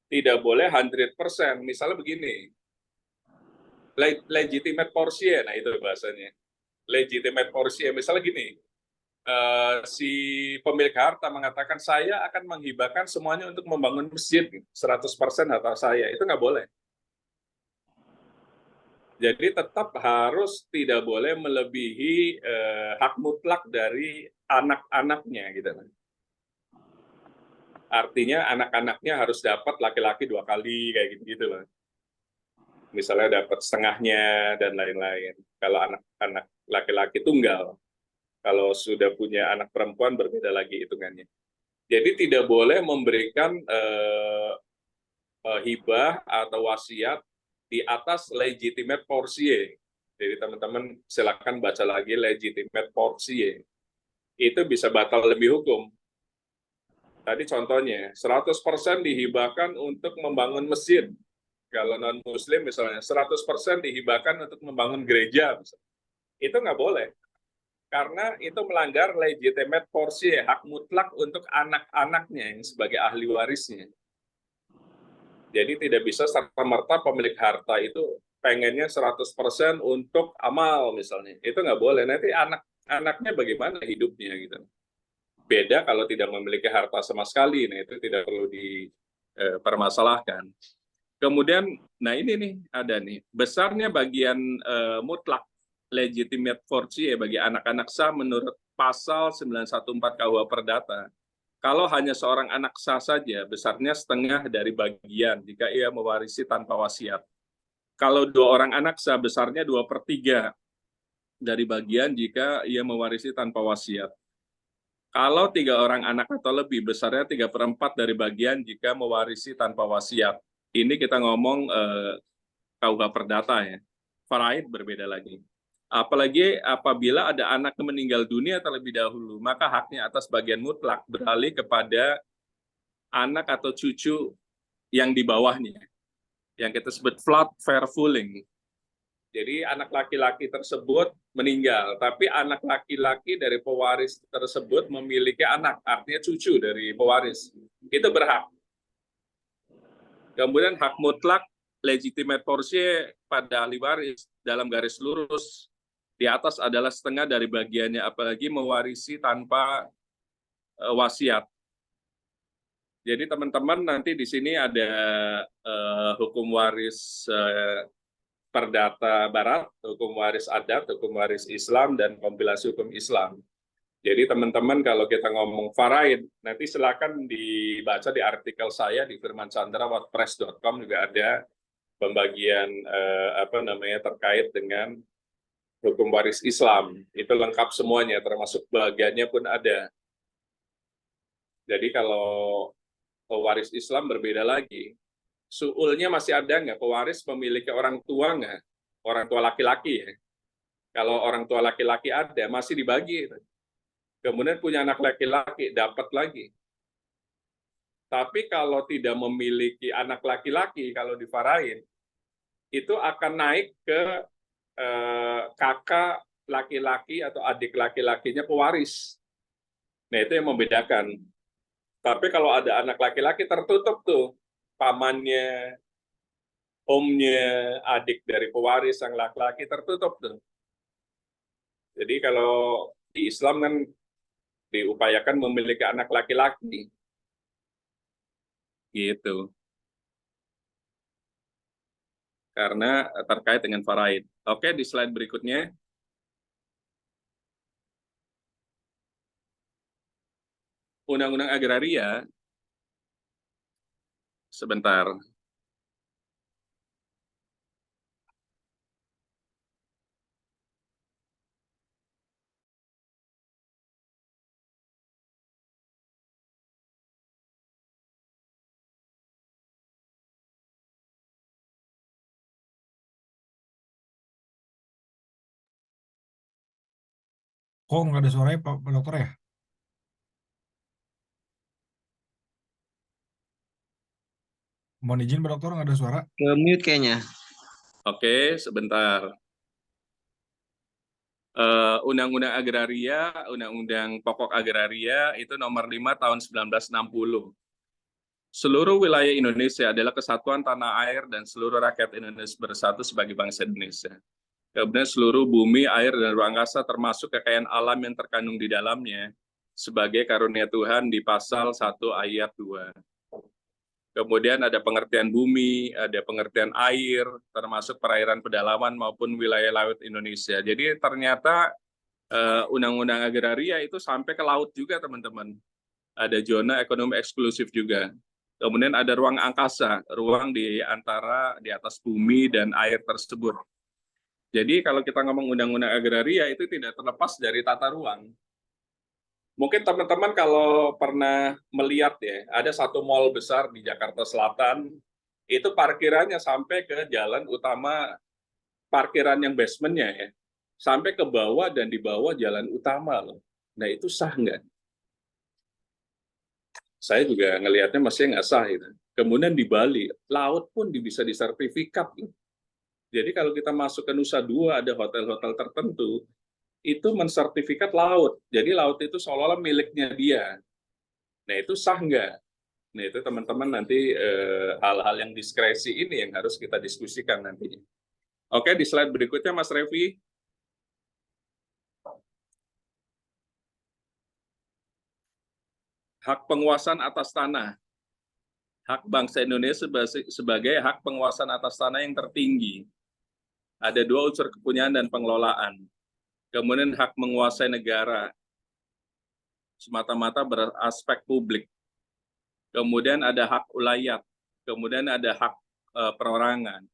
tidak boleh 100%. Misalnya begini, legitimate portion, nah itu bahasanya. Legitimate portion, misalnya gini, si pemilik harta mengatakan saya akan menghibahkan semuanya untuk membangun masjid, 100% harta saya, itu nggak boleh. Jadi tetap harus tidak boleh melebihi hak mutlak dari anak-anaknya gitu. Artinya anak-anaknya harus dapat laki-laki 2 kali kayak gitu loh. Misalnya dapat setengahnya dan lain-lain. Kalau anak-anak laki-laki tunggal. Kalau sudah punya anak perempuan berbeda lagi hitungannya. Jadi tidak boleh memberikan hibah atau wasiat di atas legitimate portie. Jadi teman-teman silakan baca lagi legitimate portie. Itu bisa batal demi hukum. Tadi contohnya, 100% dihibahkan untuk membangun masjid. Kalau non-muslim misalnya, 100% dihibahkan untuk membangun gereja. Misalnya. Itu nggak boleh. Karena itu melanggar legitimate porsi, hak mutlak untuk anak-anaknya yang sebagai ahli warisnya. Jadi tidak bisa serta-merta pemilik harta itu pengennya 100% untuk amal misalnya. Itu nggak boleh. Nanti anak-anaknya bagaimana hidupnya gitu. Beda kalau tidak memiliki harta sama sekali, nah itu tidak perlu dipermasalahkan. Kemudian, nah ini nih ada nih, besarnya bagian mutlak legitimate portie bagi anak-anak sah menurut pasal 914 KUH Perdata. Kalau hanya seorang anak sah saja, besarnya setengah dari bagian jika ia mewarisi tanpa wasiat. Kalau 2 orang anak sah, besarnya 2/3 dari bagian jika ia mewarisi tanpa wasiat. Kalau 3 orang anak atau lebih, besarnya 3/4 dari bagian jika mewarisi tanpa wasiat. Ini kita ngomong KUH Perdata ya. Faraid berbeda lagi. Apalagi apabila ada anak yang meninggal dunia terlebih dahulu, maka haknya atas bagian mutlak beralih kepada anak atau cucu yang di bawahnya. Yang kita sebut flood fair fooling. Jadi anak laki-laki tersebut meninggal, tapi anak laki-laki dari pewaris tersebut memiliki anak, artinya cucu dari pewaris. Itu berhak. Kemudian hak mutlak legitimate portie pada ahli waris dalam garis lurus di atas adalah setengah dari bagiannya, apalagi mewarisi tanpa wasiat. Jadi teman-teman nanti di sini ada hukum waris Perdata Barat, hukum waris adat, hukum waris Islam, dan kompilasi hukum Islam. Jadi teman-teman kalau kita ngomong faraid, nanti silakan dibaca di artikel saya di firmanchandra.wordpress.com juga ada pembagian terkait dengan hukum waris Islam. Itu lengkap semuanya, termasuk bagiannya pun ada. Jadi kalau waris Islam berbeda lagi. Suulnya masih ada nggak? Pewaris memiliki orang tua nggak? Orang tua laki-laki ya. Kalau orang tua laki-laki ada, masih dibagi. Kemudian punya anak laki-laki, dapat lagi. Tapi kalau tidak memiliki anak laki-laki, kalau difarain, itu akan naik ke kakak laki-laki atau adik laki-lakinya pewaris. Nah, itu yang membedakan. Tapi kalau ada anak laki-laki tertutup tuh, pamannya, omnya, adik dari pewaris yang laki-laki tertutup tuh. Jadi kalau di Islam kan diupayakan memiliki anak laki-laki. Gitu. Karena terkait dengan faraid. Oke, di slide berikutnya. Undang-undang agraria, sebentar. Kok nggak ada suaranya Pak Dokter ya? Mohon izin Pak Dokter, nggak ada suara. Ke mute kayaknya. Oke, sebentar. Undang-Undang Agraria, Undang-Undang Pokok Agraria itu nomor 5 tahun 1960. Seluruh wilayah Indonesia adalah kesatuan tanah air dan seluruh rakyat Indonesia bersatu sebagai bangsa Indonesia. Kemudian seluruh bumi, air, dan ruang angkasa termasuk kekayaan alam yang terkandung di dalamnya sebagai karunia Tuhan di pasal 1 ayat 2. Kemudian ada pengertian bumi, ada pengertian air, termasuk perairan pedalaman maupun wilayah laut Indonesia. Jadi ternyata Undang-Undang Agraria itu sampai ke laut juga, teman-teman. Ada zona ekonomi eksklusif juga. Kemudian ada ruang angkasa, ruang di antara di atas bumi dan air tersebut. Jadi kalau kita ngomong Undang-Undang Agraria itu tidak terlepas dari tata ruang. Mungkin teman-teman kalau pernah melihat ya, ada satu mall besar di Jakarta Selatan, itu parkirannya sampai ke jalan utama, parkiran yang basementnya ya, sampai ke bawah dan di bawah jalan utama loh. Nah itu sah nggak? Saya juga ngelihatnya masih nggak sah itu. Kemudian di Bali, laut pun bisa disertifikat. Jadi kalau kita masuk ke Nusa Dua, ada hotel-hotel tertentu, itu mensertifikat laut. Jadi laut itu seolah-olah miliknya dia. Nah itu sah nggak? Nah itu teman-teman nanti hal-hal yang diskresi ini yang harus kita diskusikan nantinya. Oke, di slide berikutnya Mas Revi. Hak penguasaan atas tanah. Hak bangsa Indonesia sebagai hak penguasaan atas tanah yang tertinggi. Ada dua unsur kepunyaan dan pengelolaan. Kemudian hak menguasai negara, semata-mata beraspek publik. Kemudian ada hak ulayat, kemudian ada hak perorangan,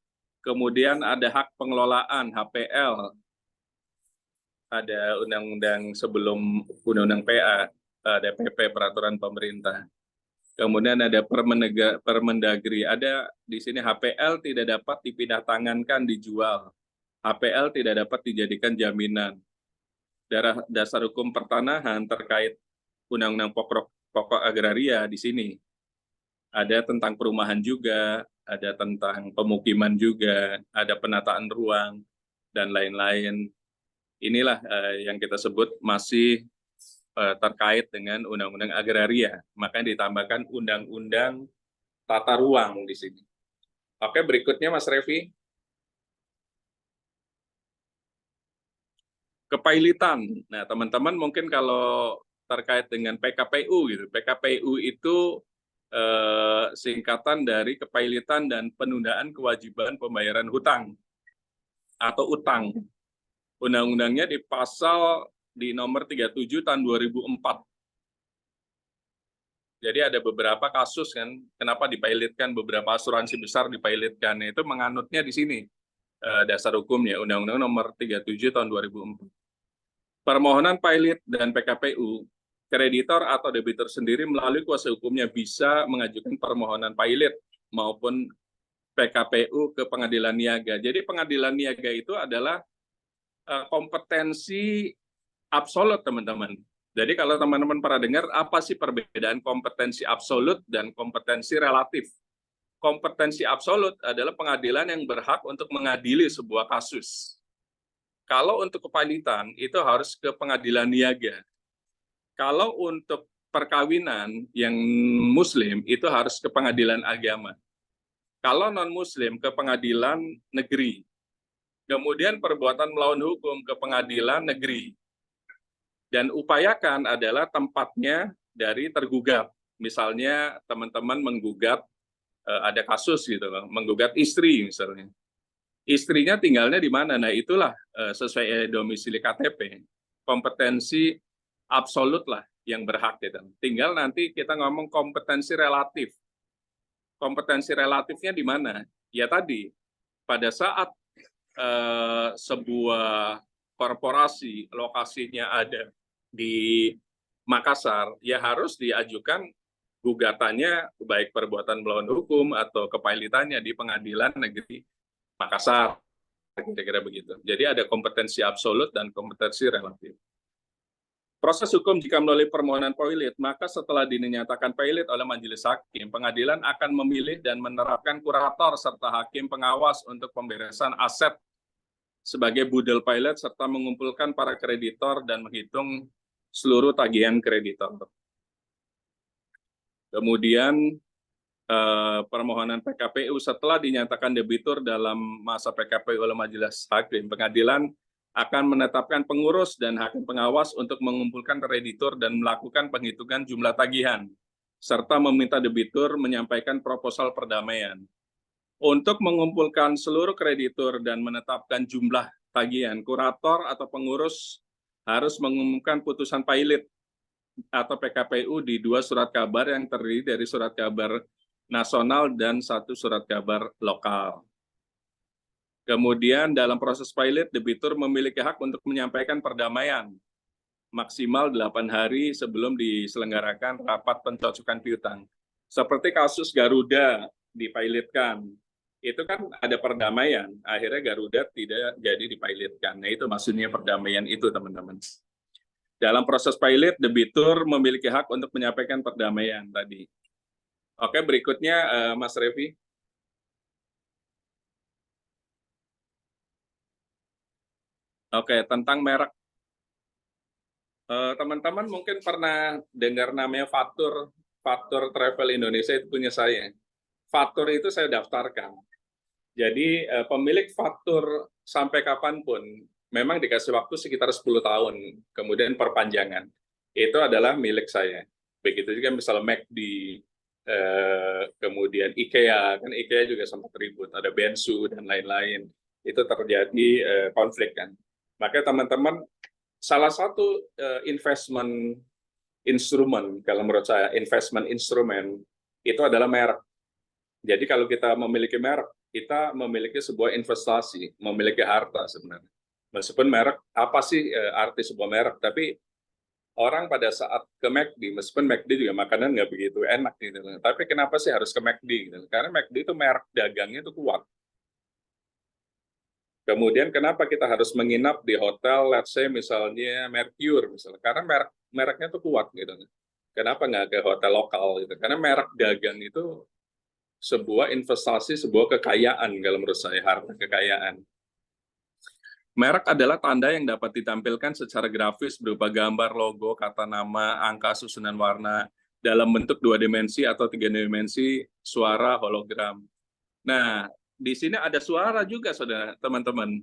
kemudian ada hak pengelolaan, HPL, ada undang-undang sebelum undang-undang PA, ada PP, peraturan pemerintah. Kemudian ada Permendagri, ada di sini HPL tidak dapat dipindah tangankan, dijual. HPL tidak dapat dijadikan jaminan. Dasar hukum pertanahan terkait Undang-Undang Pokok Agraria di sini. Ada tentang perumahan juga, ada tentang pemukiman juga, ada penataan ruang, dan lain-lain. Inilah yang kita sebut masih terkait dengan Undang-Undang Agraria. Maka ditambahkan Undang-Undang Tata Ruang di sini. Oke, berikutnya Mas Revi. Kepailitan. Nah, teman-teman mungkin kalau terkait dengan PKPU gitu. PKPU itu singkatan dari kepailitan dan penundaan kewajiban pembayaran hutang atau utang. Undang-undangnya di pasal di nomor 37 tahun 2004. Jadi ada beberapa kasus kan, kenapa dipailitkan, beberapa asuransi besar dipailitkan. Itu menganutnya di sini dasar hukumnya, Undang-Undang nomor 37 tahun 2004. Permohonan pailit dan PKPU, kreditor atau debitur sendiri melalui kuasa hukumnya bisa mengajukan permohonan pailit maupun PKPU ke pengadilan niaga. Jadi pengadilan niaga itu adalah kompetensi absolut, teman-teman. Jadi kalau teman-teman pernah dengar, apa sih perbedaan kompetensi absolut dan kompetensi relatif? Kompetensi absolut adalah pengadilan yang berhak untuk mengadili sebuah kasus. Kalau untuk kepilitan itu harus ke pengadilan niaga. Kalau untuk perkawinan yang Muslim itu harus ke pengadilan agama. Kalau non-Muslim ke pengadilan negeri. Kemudian perbuatan melawan hukum ke pengadilan negeri. Dan upayakan adalah tempatnya dari tergugat. Misalnya teman-teman menggugat, ada kasus gitu loh, menggugat istri misalnya. Istrinya tinggalnya di mana? Nah itulah sesuai domisili KTP. Kompetensi absolut lah yang berhak gitu. Tinggal nanti kita ngomong kompetensi relatif. Kompetensi relatifnya di mana? Ya tadi, pada saat sebuah korporasi lokasinya ada di Makassar, ya harus diajukan gugatannya baik perbuatan melawan hukum atau kepilitannya di Pengadilan Negeri Makassar, kira-kira begitu. Jadi ada kompetensi absolut dan kompetensi relatif. Proses hukum jika melalui permohonan pailit, maka setelah dinyatakan pailit oleh majelis hakim, pengadilan akan memilih dan menerapkan kurator serta hakim pengawas untuk pemberesan aset sebagai budel pailit serta mengumpulkan para kreditor dan menghitung seluruh tagihan kreditor. Kemudian permohonan PKPU setelah dinyatakan debitur dalam masa PKPU oleh majelis hakim, pengadilan akan menetapkan pengurus dan hakim pengawas untuk mengumpulkan kreditur dan melakukan penghitungan jumlah tagihan, serta meminta debitur menyampaikan proposal perdamaian. Untuk mengumpulkan seluruh kreditur dan menetapkan jumlah tagihan, kurator atau pengurus harus mengumumkan putusan pailit atau PKPU di 2 surat kabar yang terdiri dari surat kabar nasional dan 1 surat kabar lokal. Kemudian dalam proses pailit, debitur memiliki hak untuk menyampaikan perdamaian maksimal 8 hari sebelum diselenggarakan rapat pencocokan piutang. Seperti kasus Garuda dipailitkan, itu kan ada perdamaian, akhirnya Garuda tidak jadi dipailitkan. Nah itu maksudnya perdamaian itu teman-teman. Dalam proses pailit, debitur memiliki hak untuk menyampaikan perdamaian tadi. Oke, berikutnya Mas Revi. Oke, tentang merek. Teman-teman mungkin pernah dengar namanya Fatur Travel Indonesia, itu punya saya. Fatur itu saya daftarkan. Jadi pemilik Fatur sampai kapanpun memang dikasih waktu sekitar 10 tahun, kemudian perpanjangan. Itu adalah milik saya. Begitu juga misalnya McD, kemudian IKEA, kan IKEA juga sempat ribut, ada Bensu dan lain-lain. Itu terjadi konflik kan. Maka teman-teman, salah satu investment instrumen, kalau menurut saya, investment instrumen, itu adalah merek. Jadi kalau kita memiliki merek, kita memiliki sebuah investasi, memiliki harta sebenarnya. Meskipun merek, apa sih arti sebuah merek, tapi orang pada saat ke McD, meskipun McD juga makanan nggak begitu enak gitu, tapi kenapa sih harus ke McD? Gitu? Karena McD itu merek dagangnya itu kuat. Kemudian kenapa kita harus menginap di hotel, let's say misalnya Mercure, misalnya, karena mereknya itu kuat gitu. Kenapa nggak ke hotel lokal gitu? Karena merek dagang itu sebuah investasi, sebuah kekayaan kalau menurut saya, harta kekayaan. Merek adalah tanda yang dapat ditampilkan secara grafis berupa gambar, logo, kata nama, angka, susunan warna, dalam bentuk 2 dimensi atau 3 dimensi, suara, hologram. Nah, di sini ada suara juga, saudara, teman-teman.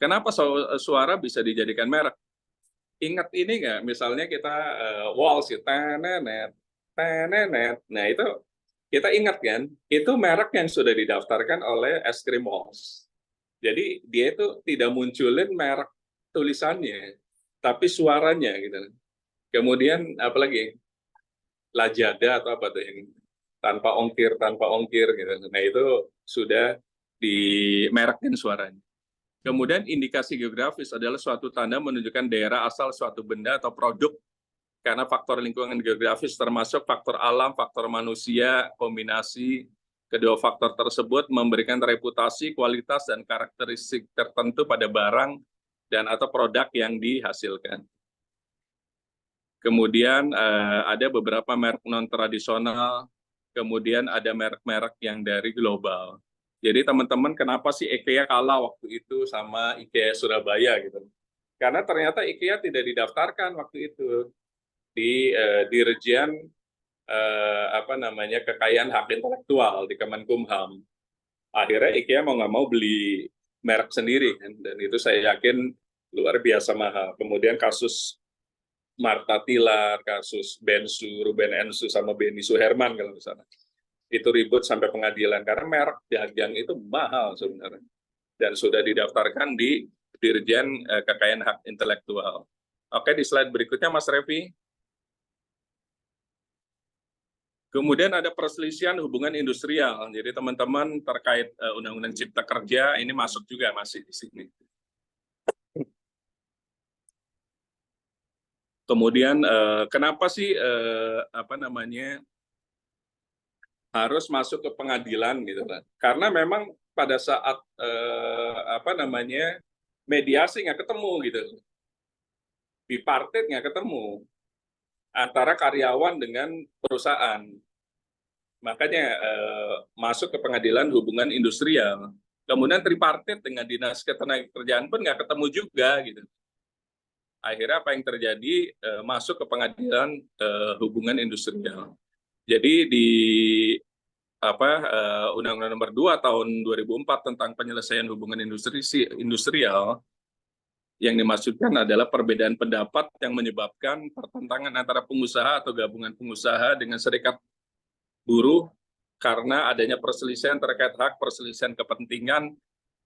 Kenapa suara bisa dijadikan merek? Ingat ini nggak? Misalnya kita waltz, tenenet, tenenet. Nah, itu kita ingat kan? Itu merek yang sudah didaftarkan oleh es krim waltz. Jadi dia itu tidak munculin merek tulisannya, tapi suaranya gitu. Kemudian apalagi Lajada atau apa tuh yang tanpa ongkir gitu. Nah itu sudah dimerekin suaranya. Kemudian indikasi geografis adalah suatu tanda menunjukkan daerah asal suatu benda atau produk karena faktor lingkungan geografis termasuk faktor alam, faktor manusia, kombinasi kedua faktor tersebut memberikan reputasi, kualitas, dan karakteristik tertentu pada barang dan atau produk yang dihasilkan. Kemudian ada beberapa merek non-tradisional, kemudian ada merek-merek yang dari global. Jadi teman-teman, kenapa sih IKEA kalah waktu itu sama IKEA Surabaya gitu? Karena ternyata IKEA tidak didaftarkan waktu itu di Dirjen kekayaan hak intelektual di Kemenkumham. Akhirnya IKEA mau nggak mau beli merek sendiri kan, dan itu saya yakin luar biasa mahal. Kemudian kasus Marta Tilar, kasus Bensu, Ruben Ensu sama Beni Suherman kalau misalnya. Itu ribut sampai pengadilan karena merek dagang itu mahal sebenarnya. Dan sudah didaftarkan di Dirjen Kekayaan Hak Intelektual. Oke, di slide berikutnya Mas Revi. Kemudian ada perselisihan hubungan industrial. Jadi teman-teman terkait Undang-Undang Cipta Kerja ini masuk juga masih di sini. Kemudian kenapa sih harus masuk ke pengadilan gitu kan? Karena memang pada saat mediasi nggak ketemu gitu, bipartit nggak ketemu antara karyawan dengan perusahaan. Makanya masuk ke pengadilan hubungan industrial. Kemudian tripartit dengan dinas ketenagakerjaan pun nggak ketemu juga gitu. Akhirnya apa yang terjadi, masuk ke pengadilan hubungan industrial. Jadi di Undang-Undang Nomor 2 Tahun 2004 tentang penyelesaian hubungan industrial, yang dimaksudkan adalah perbedaan pendapat yang menyebabkan pertentangan antara pengusaha atau gabungan pengusaha dengan serikat buruh karena adanya perselisihan terkait hak, perselisihan kepentingan,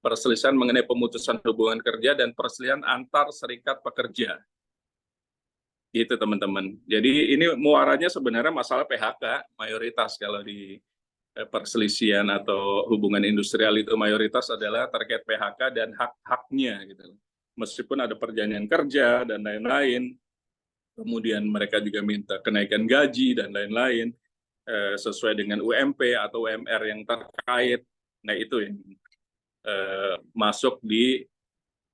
perselisihan mengenai pemutusan hubungan kerja, dan perselisihan antar serikat pekerja. Gitu teman-teman. Jadi ini muaranya sebenarnya masalah PHK mayoritas kalau di perselisihan atau hubungan industrial itu mayoritas adalah terkait PHK dan hak-haknya gitu. Meskipun ada perjanjian kerja dan lain-lain, kemudian mereka juga minta kenaikan gaji dan lain-lain sesuai dengan UMP atau UMR yang terkait. Nah itu yang masuk di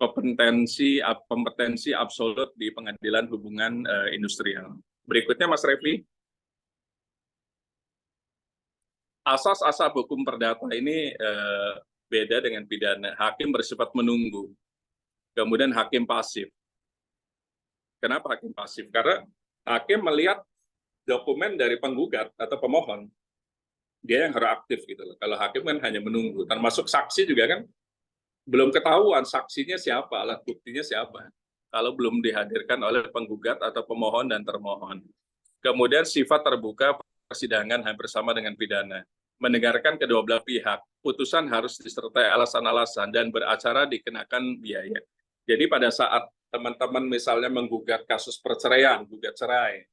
kompetensi absolut di pengadilan hubungan industrial. Berikutnya Mas Revi. Asas-asas hukum perdata ini beda dengan pidana. Hakim bersifat menunggu. Kemudian hakim pasif. Kenapa hakim pasif? Karena hakim melihat dokumen dari penggugat atau pemohon. Dia yang harus aktif gitu loh. Kalau hakim kan hanya menunggu. Termasuk saksi juga kan belum ketahuan saksinya siapa, alat buktinya siapa. Kalau belum dihadirkan oleh penggugat atau pemohon dan termohon. Kemudian sifat terbuka persidangan hampir sama dengan pidana. Mendengarkan kedua belah pihak. Putusan harus disertai alasan-alasan dan beracara dikenakan biaya. Jadi pada saat teman-teman misalnya menggugat kasus perceraian, gugat cerai,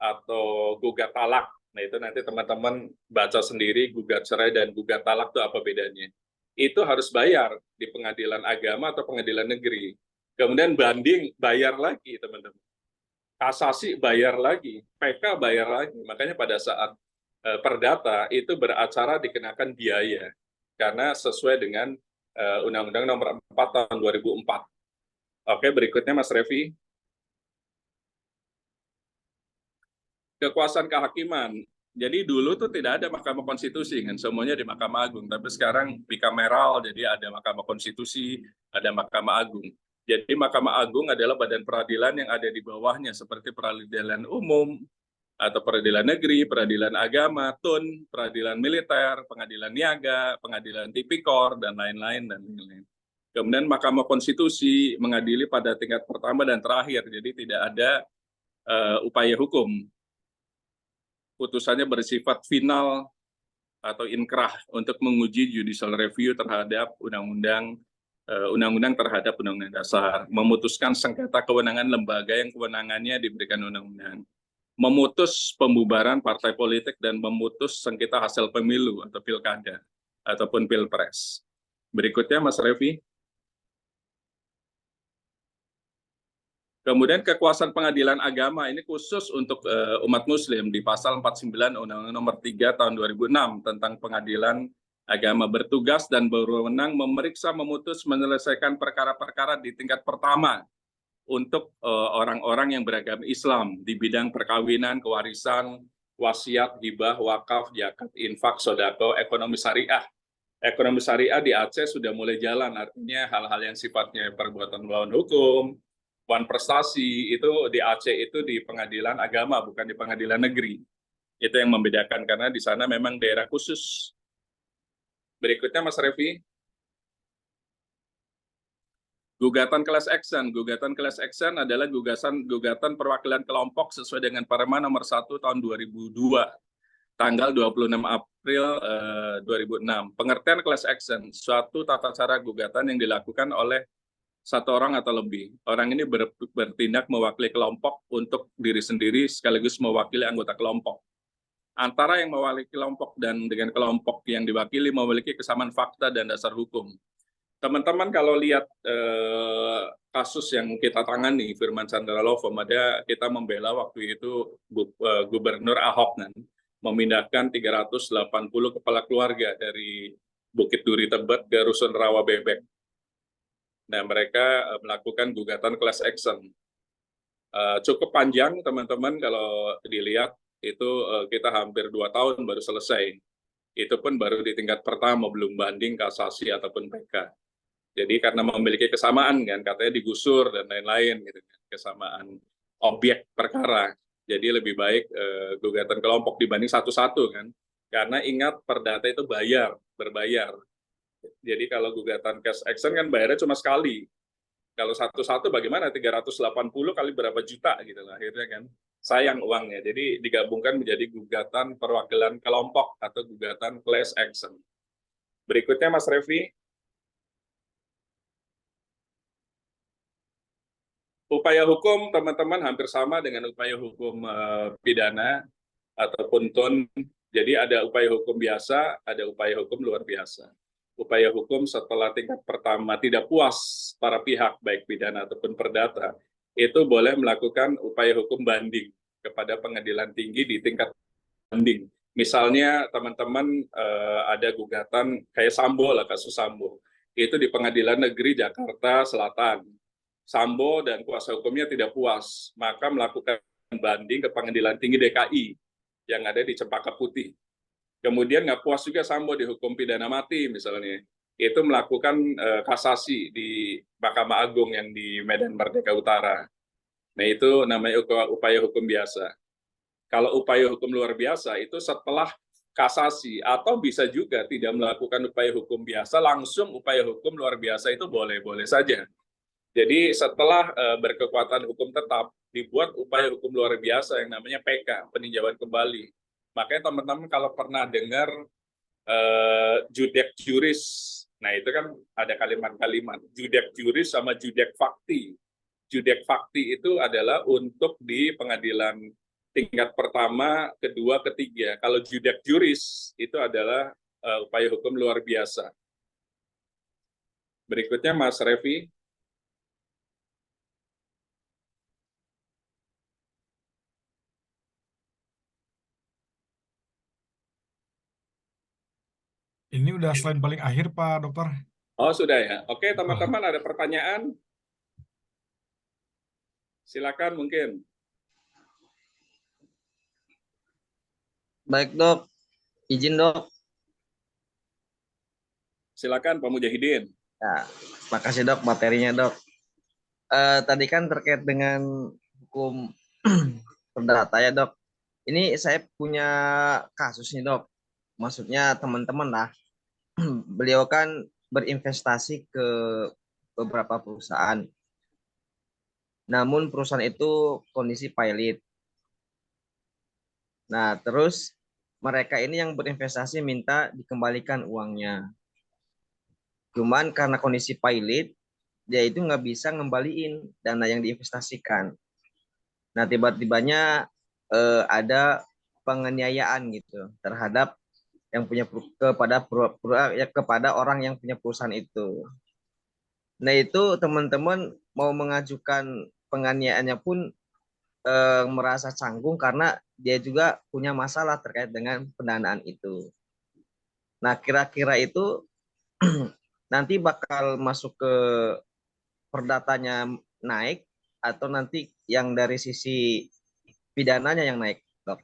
atau gugat talak, nah itu nanti teman-teman baca sendiri gugat cerai dan gugat talak itu apa bedanya. Itu harus bayar di pengadilan agama atau pengadilan negeri. Kemudian banding, bayar lagi teman-teman. Kasasi bayar lagi, PK bayar lagi. Makanya pada saat perdata itu beracara dikenakan biaya. Karena sesuai dengan Undang-Undang Nomor 4 Tahun 2004. Oke, berikutnya Mas Revi. Kekuasaan kehakiman. Jadi dulu tuh tidak ada Mahkamah Konstitusi kan, semuanya di Mahkamah Agung. Tapi sekarang bikameral, jadi ada Mahkamah Konstitusi, ada Mahkamah Agung. Jadi Mahkamah Agung adalah badan peradilan yang ada di bawahnya, seperti peradilan umum, atau peradilan negeri, peradilan agama, TUN, peradilan militer, pengadilan niaga, pengadilan tipikor, dan lain-lain. Kemudian Mahkamah Konstitusi mengadili pada tingkat pertama dan terakhir, jadi tidak ada upaya hukum. Putusannya bersifat final atau inkrah untuk menguji judicial review terhadap undang-undang terhadap undang-undang dasar, memutuskan sengketa kewenangan lembaga yang kewenangannya diberikan undang-undang, memutus pembubaran partai politik dan memutus sengketa hasil pemilu atau pilkada ataupun pilpres. Berikutnya Mas Revi. Kemudian kekuasaan pengadilan agama ini khusus untuk umat muslim di pasal 49 Undang-Undang Nomor 3 Tahun 2006 tentang pengadilan agama, bertugas dan berwenang memeriksa, memutus, menyelesaikan perkara-perkara di tingkat pertama untuk orang-orang yang beragama Islam di bidang perkawinan, kewarisan, wasiat, hibah, wakaf, zakat, infak, sodako, ekonomi syariah. Ekonomi syariah di Aceh sudah mulai jalan, artinya hal-hal yang sifatnya perbuatan melawan hukum, wan prestasi, itu di Aceh itu di pengadilan agama, bukan di pengadilan negeri. Itu yang membedakan, karena di sana memang daerah khusus. Berikutnya Mas Revi. Gugatan class action. Gugatan class action adalah gugatan perwakilan kelompok sesuai dengan Perma nomor 1 tahun 2002, tanggal 26 April 2006. Pengertian class action, suatu tata cara gugatan yang dilakukan oleh satu orang atau lebih. Orang ini bertindak mewakili kelompok untuk diri sendiri sekaligus mewakili anggota kelompok. Antara yang mewakili kelompok dan dengan kelompok yang diwakili memiliki kesamaan fakta dan dasar hukum. Teman-teman kalau lihat kasus yang kita tangani, Firman Sandra Lovem, ada kita membela waktu itu Gubernur Ahok kan, memindahkan 380 kepala keluarga dari Bukit Duri Tebet ke Rusun Rawa Bebek. Nah, mereka melakukan gugatan class action. Cukup panjang, teman-teman, kalau dilihat itu kita hampir 2 tahun baru selesai. Itu pun baru di tingkat pertama, belum banding, kasasi, ataupun PK. Jadi karena memiliki kesamaan kan, katanya digusur dan lain-lain gitu kan, kesamaan objek perkara. Jadi lebih baik gugatan kelompok dibanding satu-satu kan. Karena ingat perdata itu berbayar. Jadi kalau gugatan class action kan bayarnya cuma sekali. Kalau satu-satu bagaimana 380 kali berapa juta gitu lah akhirnya kan. Sayang uangnya. Jadi digabungkan menjadi gugatan perwakilan kelompok atau gugatan class action. Berikutnya Mas Revi. Upaya hukum teman-teman hampir sama dengan upaya hukum pidana ataupun TUN. Jadi ada upaya hukum biasa, ada upaya hukum luar biasa. Upaya hukum setelah tingkat pertama tidak puas para pihak baik pidana ataupun perdata, itu boleh melakukan upaya hukum banding kepada pengadilan tinggi di tingkat banding. Misalnya teman-teman ada gugatan kayak Sambo lah, kasus Sambo. Itu di Pengadilan Negeri Jakarta Selatan. Sambo dan kuasa hukumnya tidak puas, maka melakukan banding ke Pengadilan Tinggi DKI yang ada di Cempaka Putih. Kemudian nggak puas juga Sambo dihukum pidana mati misalnya, itu melakukan kasasi di Mahkamah Agung yang di Medan Merdeka Utara. Nah itu namanya upaya hukum biasa. Kalau upaya hukum luar biasa itu setelah kasasi, atau bisa juga tidak melakukan upaya hukum biasa, langsung upaya hukum luar biasa itu boleh-boleh saja. Jadi setelah berkekuatan hukum tetap, dibuat upaya hukum luar biasa yang namanya PK, peninjauan kembali. Makanya teman-teman kalau pernah dengar judek juris, nah itu kan ada kalimat-kalimat, judek juris sama judek fakti. Judek fakti itu adalah untuk di pengadilan tingkat pertama, kedua, ketiga. Kalau judek juris itu adalah upaya hukum luar biasa. Berikutnya Mas Revi. Ini udah slide paling akhir, Pak Dokter. Oh, sudah ya. Oke, teman-teman ada pertanyaan? Silakan mungkin. Baik dok, izin dok. Silakan Pak Mujahidin. Ya, makasih dok materinya dok. Tadi kan terkait dengan hukum perdata ya dok. Ini saya punya kasus nih dok. Maksudnya teman-teman lah. Beliau kan berinvestasi ke beberapa perusahaan. Namun perusahaan itu kondisi pilot. Nah terus mereka ini yang berinvestasi minta dikembalikan uangnya. Cuman karena kondisi pilot, dia itu nggak bisa ngembaliin dana yang diinvestasikan. Nah tiba-tibanya ada penganiayaan gitu terhadap yang punya kepada orang yang punya perusahaan itu. Nah itu teman-teman mau mengajukan penganiayaannya pun merasa canggung karena dia juga punya masalah terkait dengan pendanaan itu. Nah kira-kira itu nanti bakal masuk ke perdatanya naik atau nanti yang dari sisi pidananya yang naik, dok?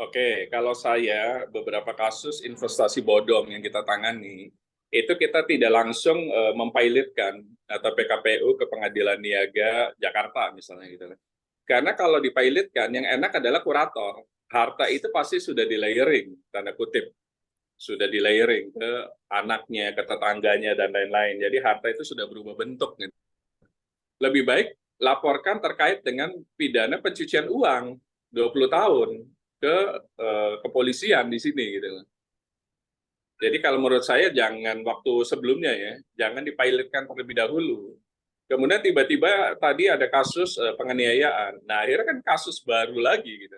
Oke, kalau saya beberapa kasus investasi bodong yang kita tangani, itu kita tidak langsung mempilotkan atau PKPU ke Pengadilan Niaga Jakarta misalnya gitu. Karena kalau dipilotkan, yang enak adalah kurator. Harta itu pasti sudah di layering, tanda kutip. Sudah di layering ke anaknya, ke tetangganya, dan lain-lain. Jadi harta itu sudah berubah bentuk. Gitu. Lebih baik laporkan terkait dengan pidana pencucian uang 20 tahun ke kepolisian di sini gitu. Jadi kalau menurut saya jangan waktu sebelumnya ya, jangan dipilotkan terlebih dahulu. Kemudian tiba-tiba tadi ada kasus penganiayaan. Nah, akhirnya kan kasus baru lagi gitu.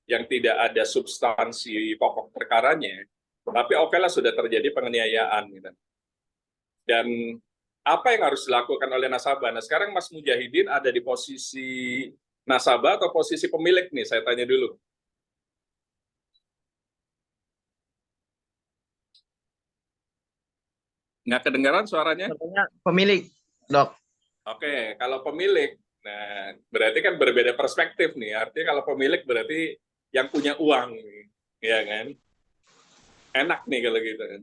Yang tidak ada substansi pokok perkaranya. Tapi oke lah sudah terjadi penganiayaan gitu. Dan apa yang harus dilakukan oleh nasabah? Nah, sekarang Mas Mujahidin ada di posisi nasabah atau posisi pemilik nih? Saya tanya dulu. Nggak kedengaran suaranya? Contohnya pemilik, Dok. Oke, kalau pemilik, nah berarti kan berbeda perspektif nih. Artinya kalau pemilik berarti yang punya uang, ya kan? Enak nih kalau gitu kan.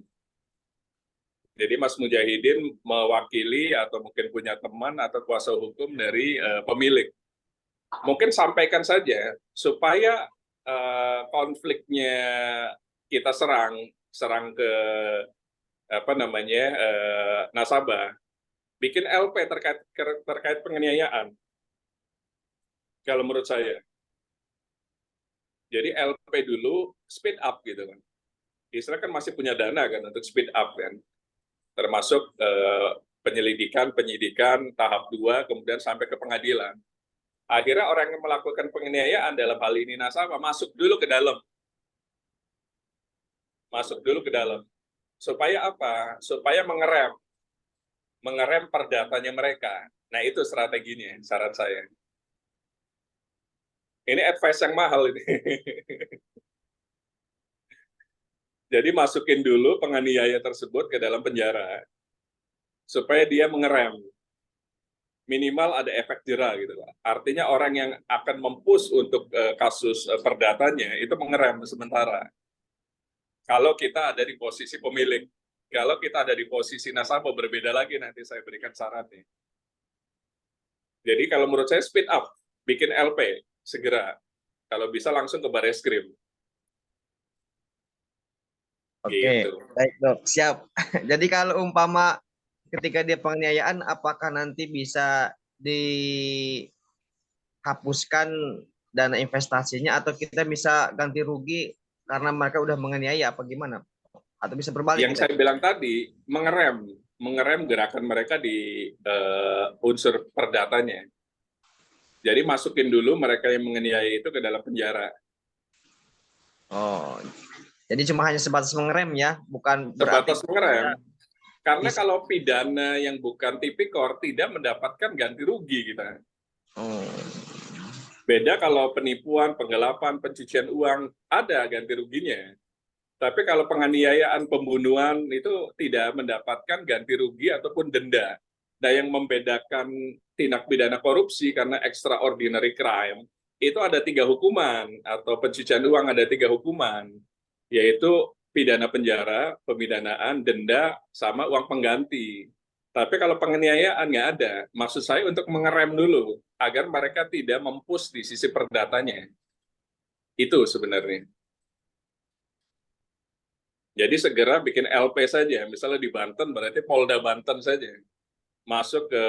Jadi Mas Mujahidin mewakili atau mungkin punya teman atau kuasa hukum dari pemilik. Mungkin sampaikan saja supaya konfliknya kita serang ke apa namanya nasabah, bikin LP terkait penganiayaan. Kalau menurut saya, jadi LP dulu speed up gitu kan. Israel kan masih punya dana kan untuk speed up kan, termasuk penyelidikan, penyidikan tahap 2, kemudian sampai ke pengadilan. Akhirnya orang yang melakukan penganiayaan dalam hal ini nasabah masuk dulu ke dalam, supaya apa? Supaya mengerem perdatanya mereka. Nah itu strateginya, saran saya. Ini advice yang mahal ini. Jadi masukin dulu penganiaya tersebut ke dalam penjara, supaya dia mengerem. Minimal ada efek jera gitu lah. Artinya orang yang akan mempush untuk kasus perdatanya itu mengerem sementara. Kalau kita ada di posisi pemilik, kalau kita ada di posisi nasabah berbeda lagi, nanti saya berikan syaratnya. Jadi kalau menurut saya speed up, bikin LP segera. Kalau bisa langsung ke Bareskrim. Oke, Gitu. baik Dok, siap. Jadi kalau umpama ketika dia penganiayaan, apakah nanti bisa dihapuskan dana investasinya atau kita bisa ganti rugi karena mereka udah menganiaya apa gimana? Atau bisa berbalik Yang kita? saya bilang tadi, mengerem gerakan mereka di unsur perdatanya. Jadi masukin dulu mereka yang menganiaya itu ke dalam penjara. Oh, jadi cuma hanya sebatas mengerem ya, bukan berarti Sebatas mengerem. Karena bisa. kalau pidana yang bukan tipikor tidak mendapatkan ganti rugi kita. Oh, Beda kalau penipuan, penggelapan, pencucian uang, ada ganti ruginya. Tapi kalau penganiayaan, pembunuhan itu tidak mendapatkan ganti rugi ataupun denda. Nah, yang membedakan tindak pidana korupsi karena extraordinary crime, itu ada 3 hukuman, atau pencucian uang ada 3 hukuman, yaitu pidana penjara, pemidanaan, denda, sama uang pengganti. Tapi kalau penganiayaan nggak ada, maksud saya untuk mengerem dulu, agar mereka tidak mempush di sisi perdatanya. Itu sebenarnya. Jadi segera bikin LP saja, misalnya di Banten berarti Polda Banten saja. Masuk ke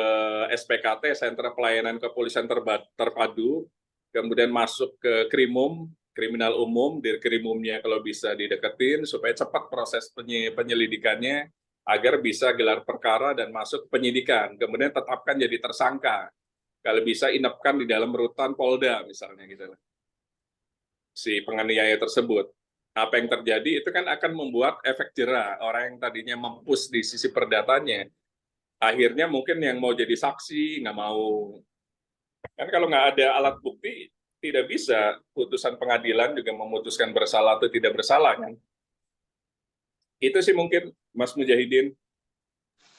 SPKT, Sentra Pelayanan Kepolisian Terpadu, kemudian masuk ke Krimum, Kriminal Umum, Dirkrimumnya kalau bisa dideketin, supaya cepat proses penyelidikannya, agar bisa gelar perkara dan masuk penyidikan, kemudian tetapkan jadi tersangka. Kalau bisa inapkan di dalam rutan Polda misalnya gitu. Si penganiaya tersebut. Apa yang terjadi itu kan akan membuat efek jera. Orang yang tadinya mempush di sisi perdatanya, akhirnya mungkin yang mau jadi saksi nggak mau. Kan kalau nggak ada alat bukti, tidak bisa putusan pengadilan juga memutuskan bersalah atau tidak bersalah kan. Itu sih mungkin Mas Mujahidin.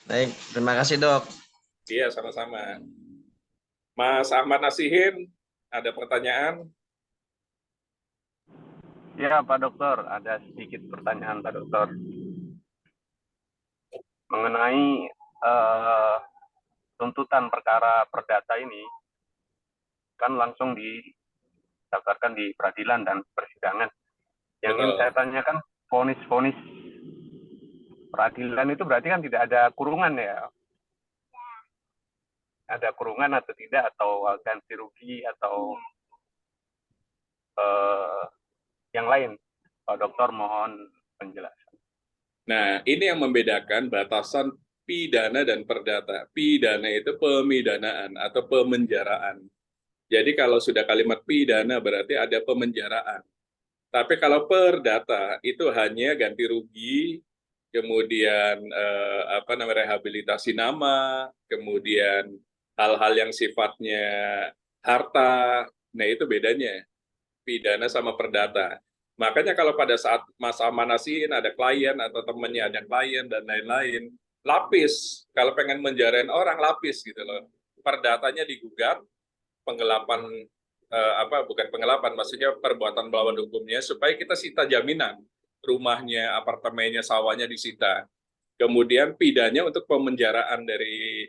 baik, terima kasih Dok. Iya, sama-sama. Mas Ahmad Nasihin, ada pertanyaan? Ya, Pak Dokter, ada sedikit pertanyaan, Pak Dokter, mengenai tuntutan perkara perdata ini kan langsung didaftarkan di peradilan dan persidangan. Yang ingin Betul. saya tanyakan, vonis-vonis peradilan itu berarti kan tidak ada kurungan ya? Ada kurungan atau tidak, atau ganti rugi, atau yang lain? Pak Dokter, mohon penjelasan. Nah, ini yang membedakan batasan pidana dan perdata. Pidana itu pemidanaan atau pemenjaraan. Jadi kalau sudah kalimat pidana berarti ada pemenjaraan. Tapi kalau perdata itu hanya ganti rugi, kemudian rehabilitasi nama, kemudian hal-hal yang sifatnya harta. Nah, itu bedanya pidana sama perdata. Makanya kalau pada saat Mas Amanasin ada klien atau temannya ada klien dan lain-lain, lapis. Kalau pengen menjarain orang lapis gitu loh. Perdatanya digugat, penggelapan bukan penggelapan, maksudnya perbuatan melawan hukumnya supaya kita sita jaminan rumahnya, apartemennya, sawahnya disita. Kemudian pidanya untuk pemenjaraan dari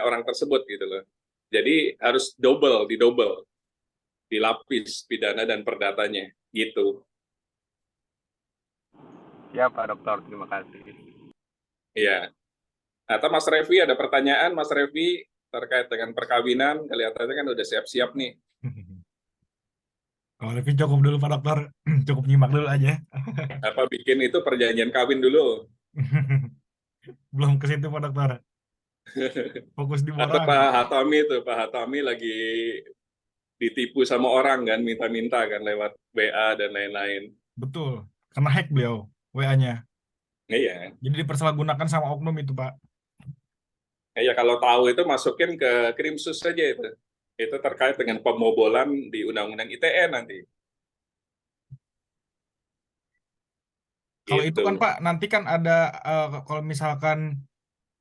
orang tersebut gitu loh. Jadi harus didouble, dilapis pidana dan perdatanya gitu. Ya, Pak Dokter, terima kasih. Iya. Atau Mas Revi ada pertanyaan, Mas Revi, terkait dengan perkawinan, kelihatannya kan udah siap-siap nih. Kalau Review cukup dulu Pak Dokter, cukup nyimak dulu aja. Apa bikin itu perjanjian kawin dulu? Belum ke situ Pak Dokter, fokus di Atau borang. Pak Hatami lagi ditipu sama orang kan, minta-minta kan lewat WA dan lain-lain. Betul, karena hack beliau WA-nya. Iya. Jadi dipersalahgunakan sama oknum itu Pak. Ya kalau tahu itu masukin ke Krimsus saja itu. Itu terkait dengan pembobolan di Undang-Undang ITE nanti. Kalau itu kan Gitu. Pak, nanti kan ada kalau misalkan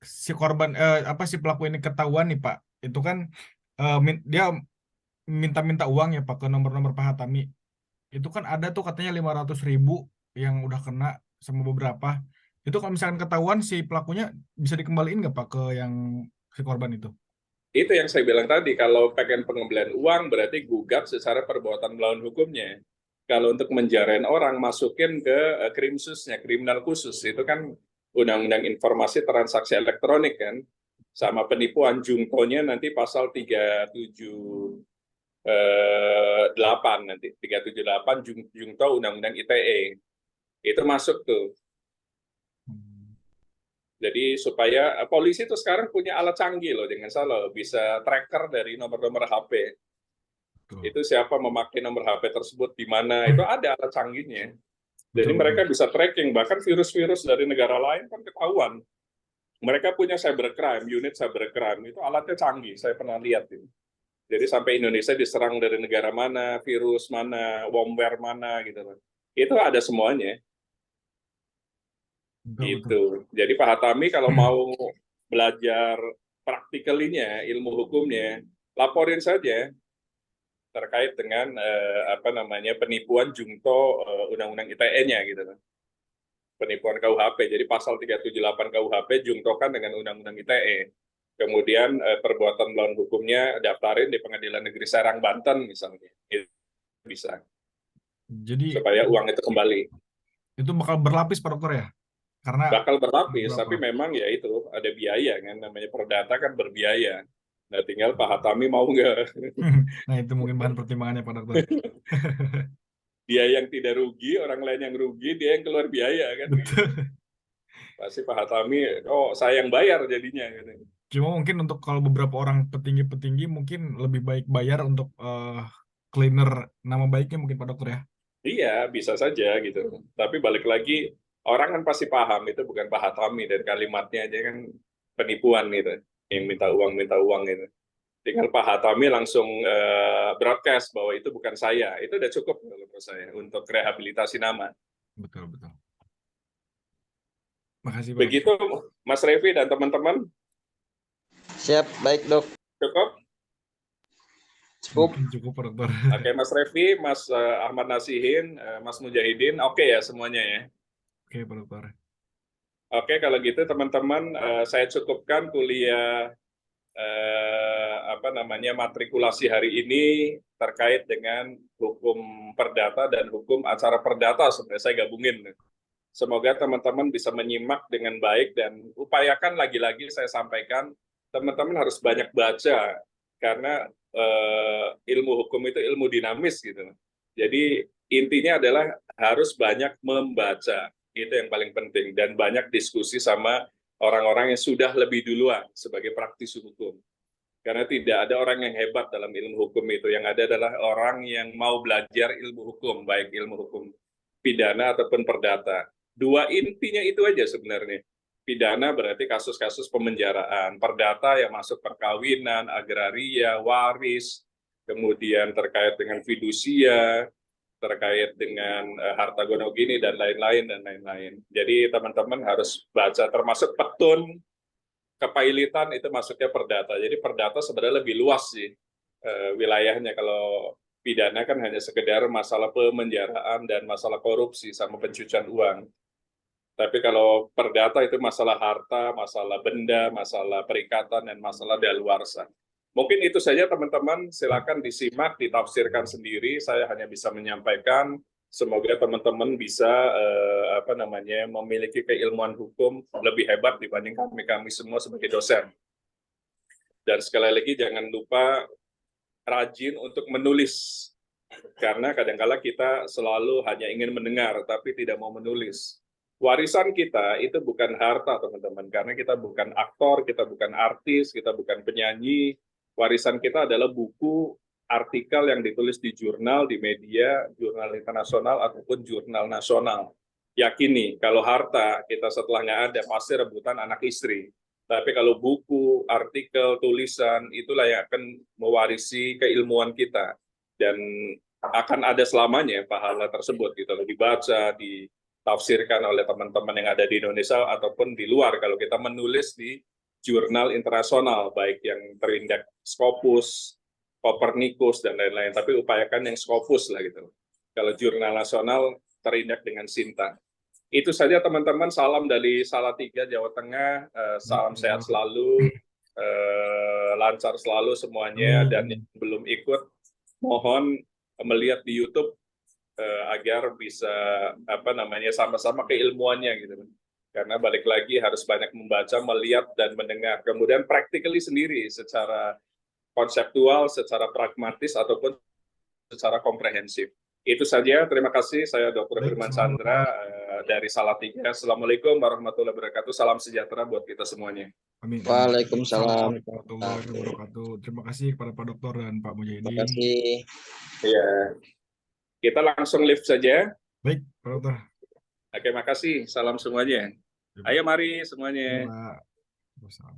si korban si pelaku ini ketahuan nih Pak, itu kan dia minta-minta uang ya Pak ke nomor-nomor Pak Hatami. Itu kan ada tuh katanya 500.000 yang udah kena sama beberapa. Itu kalau misalkan ketahuan si pelakunya bisa dikembaliin nggak Pak ke yang si korban itu? Itu yang saya bilang tadi, kalau pengen pengembalian uang berarti gugat secara perbuatan melawan hukumnya. Kalau untuk menjarain orang, masukin ke Krimsusnya, kriminal khusus. Itu kan Undang-Undang Informasi Transaksi Elektronik kan. Sama penipuan, jungtonya nanti pasal 378 nanti. 378 jungto Undang-Undang ITE. Itu masuk tuh. Jadi supaya polisi itu sekarang punya alat canggih loh, jangan salah, bisa tracker dari nomor-nomor HP. Betul. Itu siapa memakai nomor HP tersebut di mana, itu ada alat canggihnya. Jadi Betul, mereka betul. bisa tracking, bahkan virus-virus dari negara lain kan ketahuan. Mereka punya cybercrime, unit cybercrime, itu alatnya canggih, saya pernah lihat itu. Jadi sampai Indonesia diserang dari negara mana, virus mana, wormware mana gitu loh. Itu ada semuanya. Betul, betul. Gitu. Jadi Pak Hatami kalau mau belajar praktikalinya, ilmu hukumnya, laporin saja terkait dengan penipuan jungto Undang-Undang ITE-nya gitu kan. Penipuan KUHP. Jadi pasal 378 KUHP jungtokan dengan Undang-Undang ITE. Kemudian perbuatan melawan hukumnya daftarin di Pengadilan Negeri Serang Banten misalnya. Itu bisa. Jadi Supaya uang itu kembali. itu bakal berlapis Pak Dokter ya? Karena Bakal berlapis, beberapa. tapi memang ya itu ada biaya kan, namanya perdata kan berbiaya. Nah tinggal Pak Hatami mau nggak? Nah itu mungkin bahan pertimbangannya Pak Dokter. Dia yang tidak rugi, orang lain yang rugi, dia yang keluar biaya kan? Betul. Pasti Pak Hatami, oh saya yang bayar jadinya. Gitu. Cuma mungkin untuk kalau beberapa orang petinggi-petinggi mungkin lebih baik bayar untuk cleaner nama baiknya mungkin Pak Dokter ya. Iya, bisa saja gitu. Tapi balik lagi, orang kan pasti paham itu bukan Pak Hatami dan kalimatnya aja kan penipuan gitu. Yang minta uang gitu. Tinggal Pak Hatami langsung broadcast bahwa itu bukan saya. Itu udah cukup menurut saya untuk rehabilitasi nama. Betul, betul. Makasih Pak Begitu Dokter. Mas Revi dan teman-teman, Siap, baik Dok. cukup? Cukup. Mungkin cukup Pak Dokter. Oke, Mas Revi, Mas Ahmad Nasihin, Mas Mujahidin, oke ya semuanya ya. Oke Pak Dokter. Oke, kalau gitu teman-teman, saya cukupkan kuliah matrikulasi hari ini terkait dengan hukum perdata dan hukum acara perdata. Sebenarnya saya gabungin. Semoga teman-teman bisa menyimak dengan baik dan upayakan lagi-lagi saya sampaikan, teman-teman harus banyak baca karena ilmu hukum itu ilmu dinamis gitu. Jadi intinya adalah harus banyak membaca, itu yang paling penting, dan banyak diskusi sama orang-orang yang sudah lebih duluan sebagai praktisi hukum. Karena tidak ada orang yang hebat dalam ilmu hukum itu, yang ada adalah orang yang mau belajar ilmu hukum, baik ilmu hukum pidana ataupun perdata. Dua intinya itu aja sebenarnya. Pidana berarti kasus-kasus pemenjaraan, perdata yang masuk perkawinan, agraria, waris, kemudian terkait dengan fidusia, terkait dengan harta gonogini dan lain-lain. Jadi teman-teman harus baca, termasuk petun, kepailitan itu masuknya perdata. Jadi perdata sebenarnya lebih luas sih wilayahnya. Kalau pidana kan hanya sekedar masalah pemenjaraan dan masalah korupsi sama pencucian uang. Tapi kalau perdata itu masalah harta, masalah benda, masalah perikatan, dan masalah daluarsa. Mungkin itu saja teman-teman, silakan disimak, ditafsirkan sendiri. Saya hanya bisa menyampaikan, semoga teman-teman bisa memiliki keilmuan hukum lebih hebat dibanding kami semua sebagai dosen. Dan sekali lagi jangan lupa rajin untuk menulis. Karena kadang-kala kita selalu hanya ingin mendengar, tapi tidak mau menulis. Warisan kita itu bukan harta, teman-teman, karena kita bukan aktor, kita bukan artis, kita bukan penyanyi. Warisan kita adalah buku, artikel yang ditulis di jurnal, di media, jurnal internasional, ataupun jurnal nasional. Yakini, kalau harta kita setelah nggak ada, pasti rebutan anak istri. Tapi kalau buku, artikel, tulisan, itulah yang akan mewarisi keilmuan kita. Dan akan ada selamanya pahala tersebut, gitu, dibaca, ditafsirkan oleh teman-teman yang ada di Indonesia ataupun di luar. Kalau kita menulis di jurnal internasional, baik yang terindeks Scopus, Copernicus, dan lain-lain. Tapi upayakan yang Scopus lah gitu. Kalau jurnal nasional terindeks dengan Sinta. Itu saja teman-teman, salam dari Salatiga, Jawa Tengah. Salam sehat selalu, lancar selalu semuanya. Dan yang belum ikut, mohon melihat di YouTube agar bisa sama-sama keilmuannya gitu. Karena balik lagi harus banyak membaca, melihat, dan mendengar. Kemudian practically sendiri secara konseptual, secara pragmatis, ataupun secara komprehensif. Itu saja, terima kasih. Saya Dr. Firman Chandra dari Salatiga. Assalamualaikum warahmatullahi wabarakatuh. Salam sejahtera buat kita semuanya. Amin. Waalaikumsalam. Warahmatullahi wabarakatuh. Terima kasih kepada Pak Dokter dan Pak Mujahidin. Terima kasih. Ya, kita langsung live saja. Baik, Pak Dokter. Oke, makasih. Salam semuanya. Ayo mari semuanya. Pak. Wassalam.